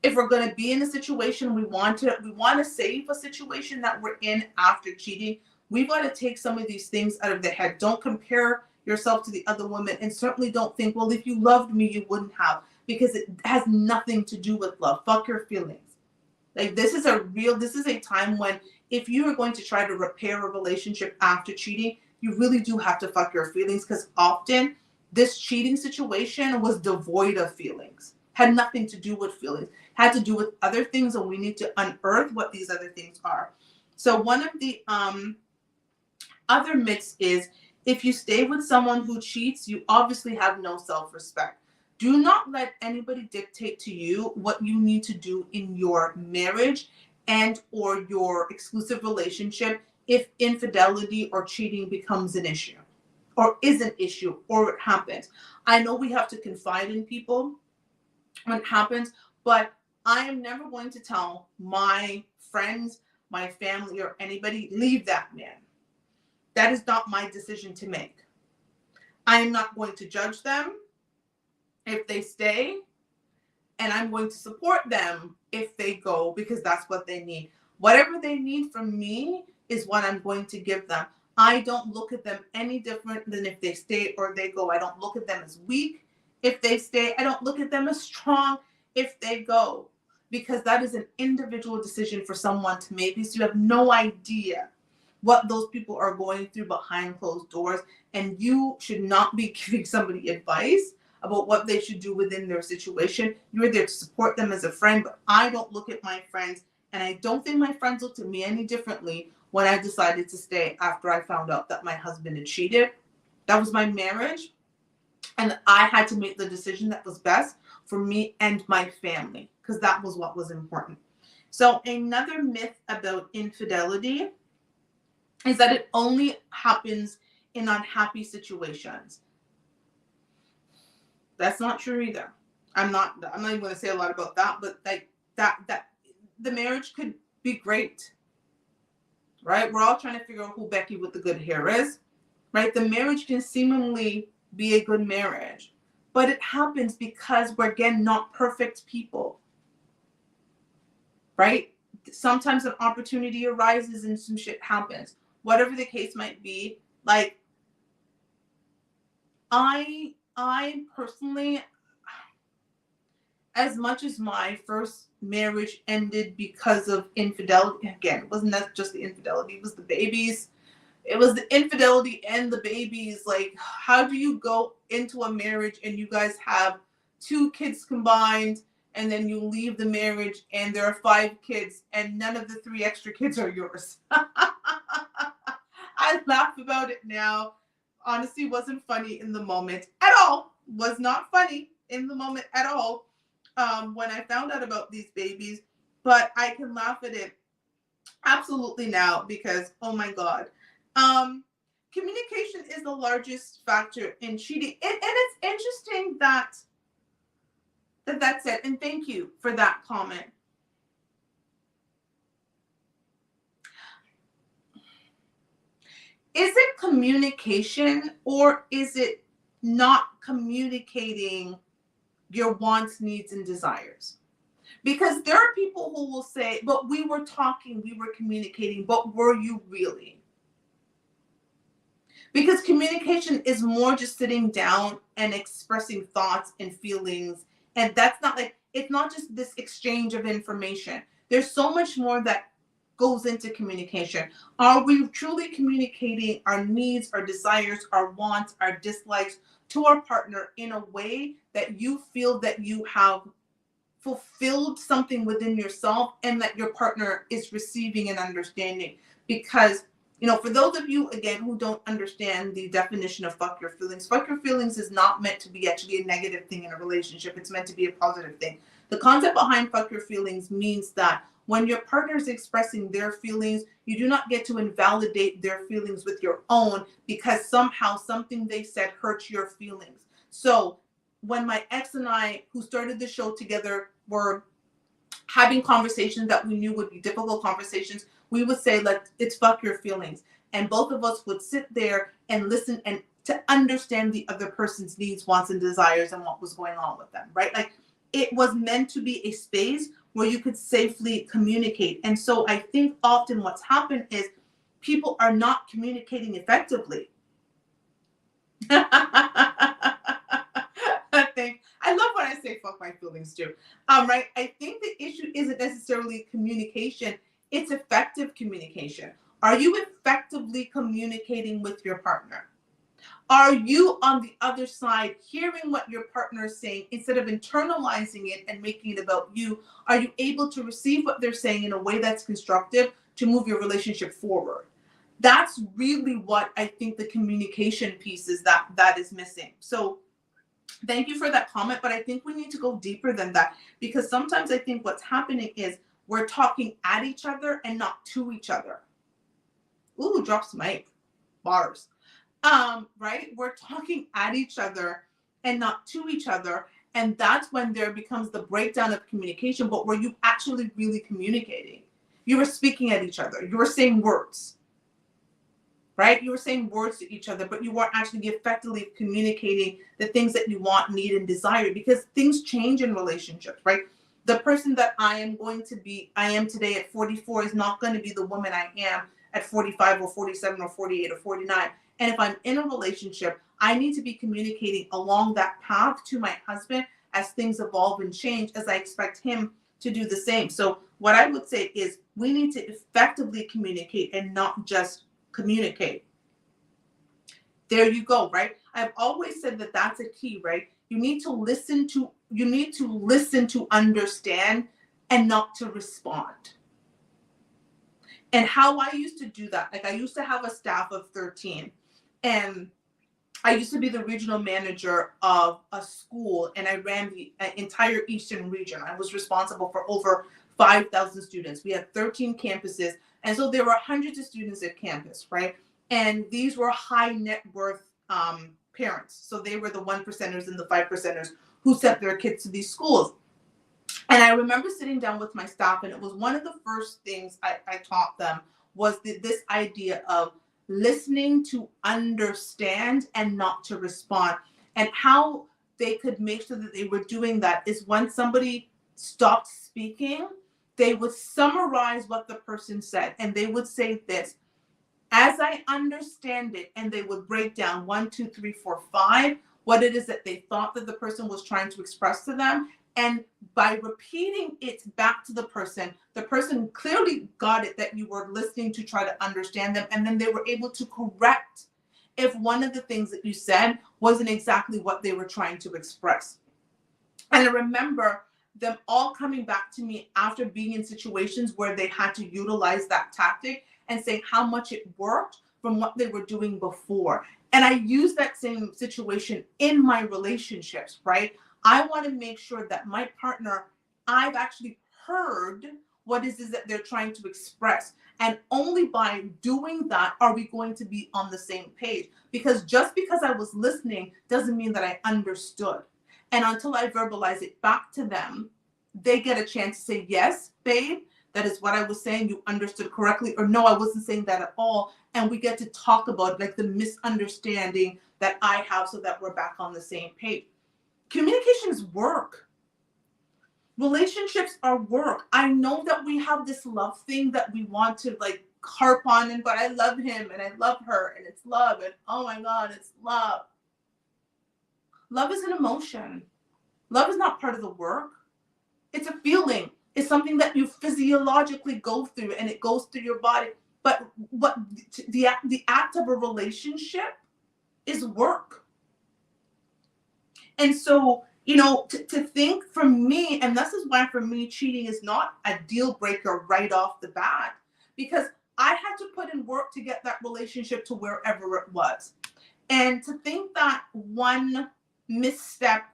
if we're going to be in a situation, we want to save a situation that we're in after cheating, we've got to take some of these things out of the head. Don't compare yourself to the other woman, and certainly don't think, well, if you loved me, you wouldn't have, because it has nothing to do with love. Fuck your feelings. Like, this is a time when, if you are going to try to repair a relationship after cheating, you really do have to fuck your feelings, because often this cheating situation was devoid of feelings, had nothing to do with feelings, had to do with other things, and we need to unearth what these other things are. So one of the other myths is, if you stay with someone who cheats, you obviously have no self-respect. Do not let anybody dictate to you what you need to do in your marriage and or your exclusive relationship if infidelity or cheating becomes an issue, or is an issue, or it happens. I know we have to confide in people when it happens, but I am never going to tell my friends, my family, or anybody, leave that man. That is not my decision to make. I am not going to judge them if they stay, and I'm going to support them if they go, because that's what they need. Whatever they need from me is what I'm going to give them. I don't look at them any different than if they stay or they go. I don't look at them as weak if they stay. I don't look at them as strong if they go, because that is an individual decision for someone to make, because you have no idea what those people are going through behind closed doors, and you should not be giving somebody advice about what they should do within their situation. You're there to support them as a friend, but I don't look at my friends, and I don't think my friends looked at me any differently when I decided to stay after I found out that my husband had cheated. That was my marriage, and I had to make the decision that was best for me and my family, because that was what was important. So another myth about infidelity is that it only happens in unhappy situations. That's not true either. I'm not even going to say a lot about that, but like that the marriage could be great, right? We're all trying to figure out who Becky with the good hair is, right? The marriage can seemingly be a good marriage, but it happens because we're, again, not perfect people, right? Sometimes an opportunity arises and some shit happens. Whatever the case might be, like, I personally, as much as my first marriage ended because of infidelity, again, it wasn't that just the infidelity, it was the babies, It was the infidelity and the babies. Like, how do you go into a marriage and you guys have 2 kids combined, and then you leave the marriage and there are 5 kids and none of the 3 extra kids are yours? I laugh about it now. Honestly, wasn't funny in the moment at all. Was not funny in the moment at all, when I found out about these babies. But I can laugh at it absolutely now because, oh my God. Communication is the largest factor in cheating. And it's interesting that's it. And thank you for that comment. Is it communication, or is it not communicating your wants, needs, and desires? Because there are people who will say, but we were talking, we were communicating, but were you really? Because communication is more just sitting down and expressing thoughts and feelings. And that's not like, it's not just this exchange of information. There's so much more that goes into communication. Are we truly communicating our needs, our desires, our wants, our dislikes to our partner in a way that you feel that you have fulfilled something within yourself and that your partner is receiving and understanding? Because, for those of you, again, who don't understand the definition of fuck your feelings is not meant to be actually a negative thing in a relationship. It's meant to be a positive thing. The concept behind fuck your feelings means that when your partner is expressing their feelings, you do not get to invalidate their feelings with your own because somehow something they said hurts your feelings. So when my ex and I, who started the show together, were having conversations that we knew would be difficult conversations, we would say, it's fuck your feelings. And both of us would sit there and listen and to understand the other person's needs, wants, and desires and what was going on with them, right? Like, it was meant to be a space where you could safely communicate. And so I think often what's happened is people are not communicating effectively. I love when I say fuck my feelings too. Right? I think the issue isn't necessarily communication, it's effective communication. Are you effectively communicating with your partner? Are you on the other side hearing what your partner is saying instead of internalizing it and making it about you? Are you able to receive what they're saying in a way that's constructive to move your relationship forward? That's really what I think the communication piece is that is missing. So thank you for that comment, but I think we need to go deeper than that, because sometimes I think what's happening is we're talking at each other and not to each other. Ooh, drops mic. Bars. Right? We're talking at each other and not to each other. And that's when there becomes the breakdown of communication, but were you actually really communicating? You were speaking at each other. You were saying words, right? You were saying words to each other, but you weren't actually effectively communicating the things that you want, need, and desire, because things change in relationships, right? The person that I am today at 44 is not going to be the woman I am at 45 or 47 or 48 or 49. And if I'm in a relationship, I need to be communicating along that path to my husband as things evolve and change, as I expect him to do the same. So what I would say is we need to effectively communicate and not just communicate. There you go, right? I've always said that that's a key, right? You need to listen to understand and not to respond. And how I used to do that, like I used to have a staff of 13, and I used to be the regional manager of a school, and I ran the entire Eastern region. I was responsible for over 5,000 students. We had 13 campuses, and so there were hundreds of students at campus, right? And these were high net worth parents. So they were the 1%ers and the 5%ers who sent their kids to these schools. And I remember sitting down with my staff, and it was one of the first things I taught them was this idea of listening to understand and not to respond. And how they could make sure that they were doing that is when somebody stopped speaking, they would summarize what the person said, and they would say this: as I understand it, and they would break down 1, 2, 3, 4, 5, what it is that they thought that the person was trying to express to them. And by repeating it back to the person clearly got it that you were listening to try to understand them. And then they were able to correct if one of the things that you said wasn't exactly what they were trying to express. And I remember them all coming back to me after being in situations where they had to utilize that tactic and say how much it worked from what they were doing before. And I use that same situation in my relationships, right? I want to make sure that my partner, I've actually heard what it is that they're trying to express. And only by doing that are we going to be on the same page. Because just because I was listening doesn't mean that I understood. And until I verbalize it back to them, they get a chance to say, yes, babe, that is what I was saying. You understood correctly. Or no, I wasn't saying that at all. And we get to talk about like the misunderstanding that I have so that we're back on the same page. Communication is work. Relationships are work. I know that we have this love thing that we want to like harp on, and but I love him and I love her and it's love and oh my God, it's love. Love is an emotion. Love is not part of the work. It's a feeling. It's something that you physiologically go through and it goes through your body. But what the act of a relationship is work. And so, you know, to think for me, and this is why for me, cheating is not a deal breaker right off the bat, because I had to put in work to get that relationship to wherever it was. And to think that one misstep,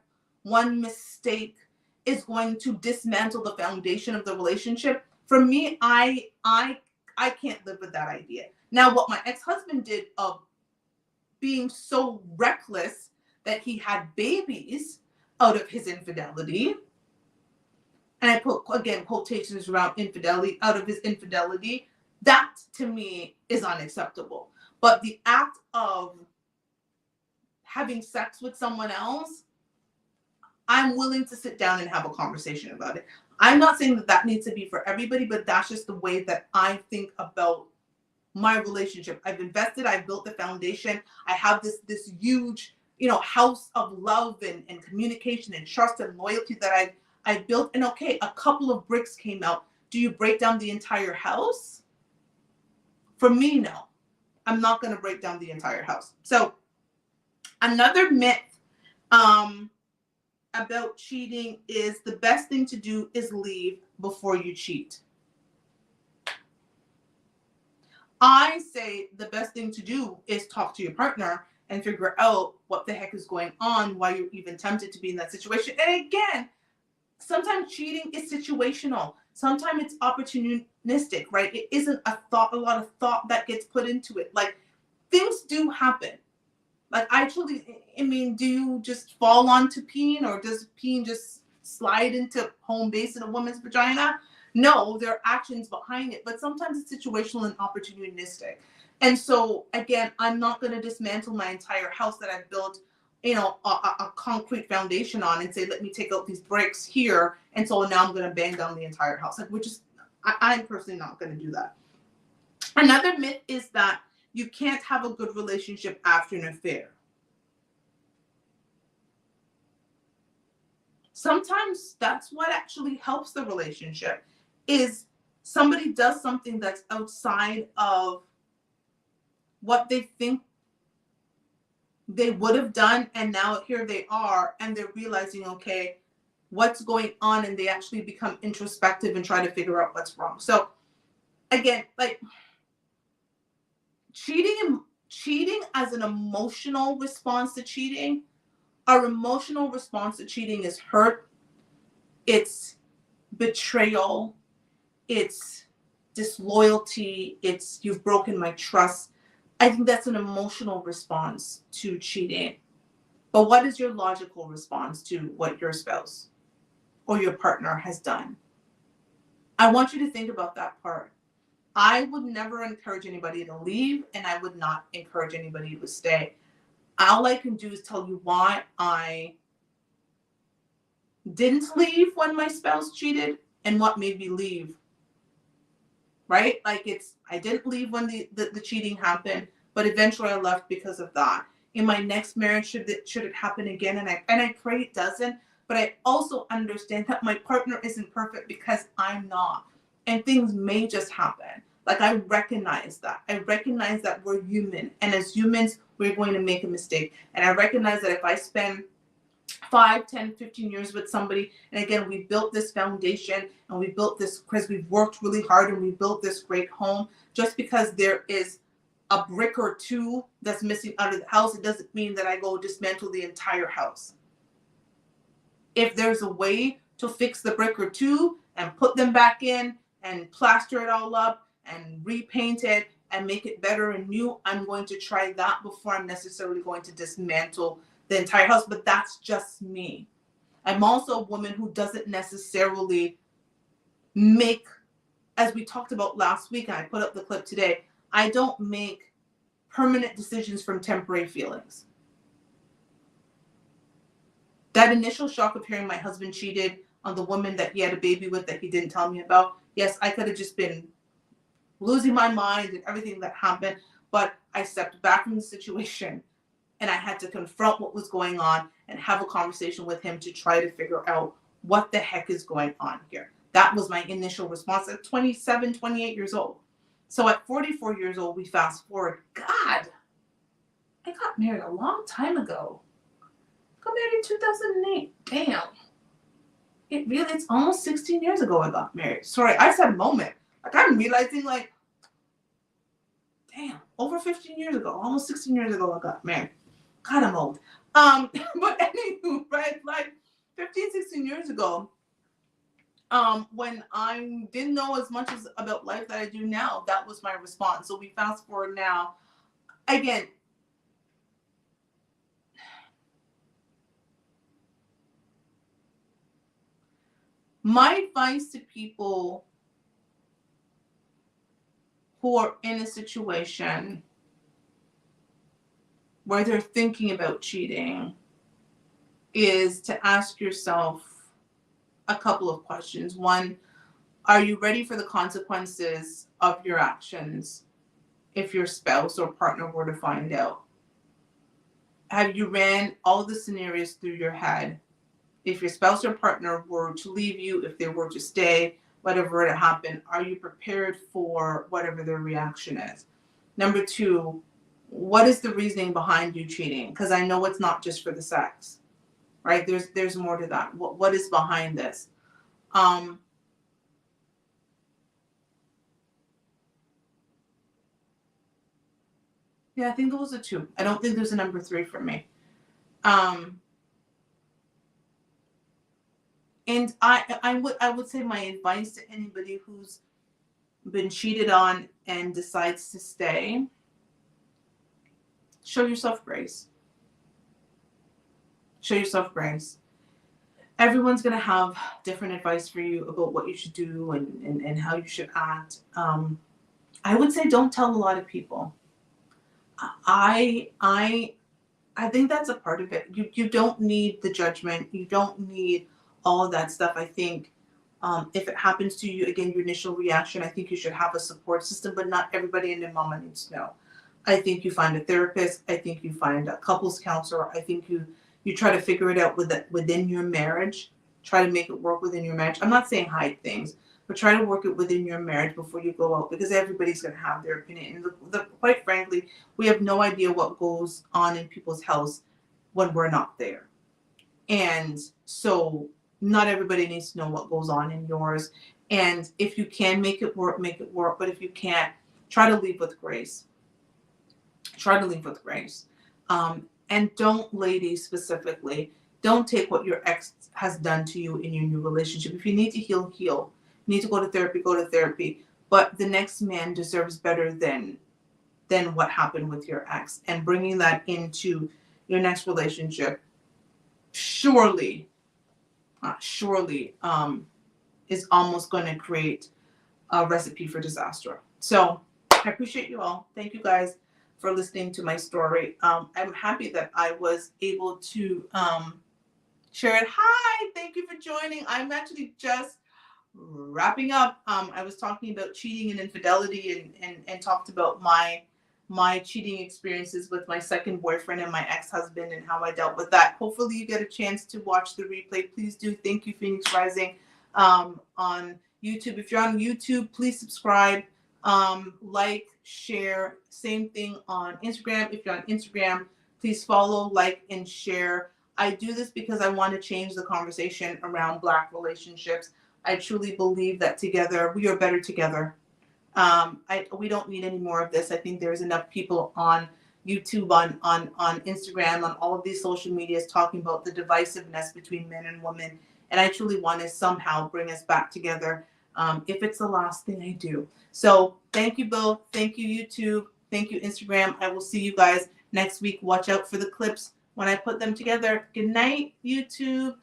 one mistake is going to dismantle the foundation of the relationship, for me, I can't live with that idea. Now, what my ex-husband did of being so reckless that he had babies out of his infidelity, and I put, again, quotations around infidelity, out of his infidelity, that to me is unacceptable. But the act of having sex with someone else, I'm willing to sit down and have a conversation about it. I'm not saying that that needs to be for everybody, but that's just the way that I think about my relationship. I've invested, I've built the foundation. I have this huge, you know, house of love and communication and trust and loyalty that I've built. And okay, a couple of bricks came out. Do you break down the entire house? For me, no. I'm not going to break down the entire house. So another myth about cheating is the best thing to do is leave before you cheat. I say the best thing to do is talk to your partner and figure out what the heck is going on, why you're even tempted to be in that situation. And again, sometimes cheating is situational. Sometimes it's opportunistic, right? It isn't a lot of thought that gets put into it. Like, things do happen. Like, I mean, do you just fall onto peen, or does peen just slide into home base in a woman's vagina? No, there are actions behind it, but sometimes it's situational and opportunistic. And so, again, I'm not going to dismantle my entire house that I've built, you know, a concrete foundation on and say, let me take out these bricks here. And so now I'm going to bang down the entire house. Like, I'm personally not going to do that. Another myth is that you can't have a good relationship after an affair. Sometimes that's what actually helps the relationship, is somebody does something that's outside of what they think they would have done, and now here they are, and they're realizing, okay, what's going on, and they actually become introspective and try to figure out what's wrong. So again, like, cheating as an emotional response to cheating, our emotional response to cheating is hurt, it's betrayal, it's disloyalty, it's you've broken my trust. I think that's an emotional response to cheating. But what is your logical response to what your spouse or your partner has done? I want you to think about that part. I would never encourage anybody to leave, and I would not encourage anybody to stay. All I can do is tell you why I didn't leave when my spouse cheated and what made me leave. Right? Like, I didn't leave when the cheating happened, but eventually I left because of that. In my next marriage, should it happen again, and I pray it doesn't, But I also understand that my partner isn't perfect because I'm not. And things may just happen. Like, I recognize that. I recognize that we're human. And as humans, we're going to make a mistake. And I recognize that if I spend 5, 10, 15 years with somebody, and again, we built this foundation and we built this because we've worked really hard and we built this great home, just because there is a brick or two that's missing out of the house, it doesn't mean that I go dismantle the entire house. If there's a way to fix the brick or two and put them back in and plaster it all up and repaint it and make it better and new, I'm going to try that before I'm necessarily going to dismantle the entire house. But that's just me. I'm also a woman who doesn't necessarily make, as we talked about last week, and I put up the clip today, I don't make permanent decisions from temporary feelings. That initial shock of hearing my husband cheated on the woman that he had a baby with that he didn't tell me about, yes, I could have just been losing my mind and everything that happened, but I stepped back from the situation and I had to confront what was going on and have a conversation with him to try to figure out what the heck is going on here. That was my initial response at 27, 28 years old. So at 44 years old, we fast forward. God, I got married a long time ago. I got married in 2008. Damn. It's almost 16 years ago I got married. Sorry, I said moment. Like, I'm realizing, like, damn, over 15 years ago, almost 16 years ago I got married. God, I'm old. But anywho, right, like 15, 16 years ago, when I didn't know as much about life that I do now, that was my response. So we fast forward now. Again, my advice to people who are in a situation where they're thinking about cheating is to ask yourself a couple of questions. One, are you ready for the consequences of your actions if your spouse or partner were to find out? Have you ran all the scenarios through your head? If your spouse or partner were to leave you, if they were to stay, whatever were to happen, are you prepared for whatever their reaction is? Number two, what is the reasoning behind you cheating? Because I know it's not just for the sex, right? There's more to that. What is behind this? Yeah, I think those are two. I don't think there's a number three for me. And I would say my advice to anybody who's been cheated on and decides to stay, show yourself grace. Show yourself grace. Everyone's going to have different advice for you about what you should do and how you should act. I would say don't tell a lot of people. I think that's a part of it. You don't need the judgment. You don't need all of that stuff. I think if it happens to you, again, your initial reaction, I think you should have a support system, but not everybody and their mama needs to know. I think you find a therapist. I think you find a couples counselor. I think you try to figure it out within your marriage. Try to make it work within your marriage. I'm not saying hide things, but try to work it within your marriage before you go out, because everybody's going to have their opinion. And quite frankly, we have no idea what goes on in people's house when we're not there. And so not everybody needs to know what goes on in yours. And if you can make it work, make it work. But if you can't, try to leave with grace. Try to leave with grace. And don't, ladies specifically, don't take what your ex has done to you in your new relationship. If you need to heal, heal. You need to go to therapy, go to therapy. But the next man deserves better than what happened with your ex. And bringing that into your next relationship surely is almost going to create a recipe for disaster. So I appreciate you all. Thank you guys for listening to my story. I'm happy that I was able to share it. Hi, thank you for joining. I'm actually just wrapping up. I was talking about cheating and infidelity and talked about my my cheating experiences with my second boyfriend and my ex-husband and how I dealt with that. Hopefully you get a chance to watch the replay. Please do. Thank you, Phoenix Rising, on YouTube. If you're on YouTube, please subscribe, like, share. Same thing on Instagram. If you're on Instagram, please follow, like, and share. I do this because I want to change the conversation around Black relationships. I truly believe that together, we are better together. We don't need any more of this. I think there's enough people on YouTube, on Instagram, on all of these social medias talking about the divisiveness between men and women. And I truly want to somehow bring us back together, if it's the last thing I do. So thank you both. Thank you, YouTube. Thank you, Instagram. I will see you guys next week. Watch out for the clips when I put them together. Good night, YouTube.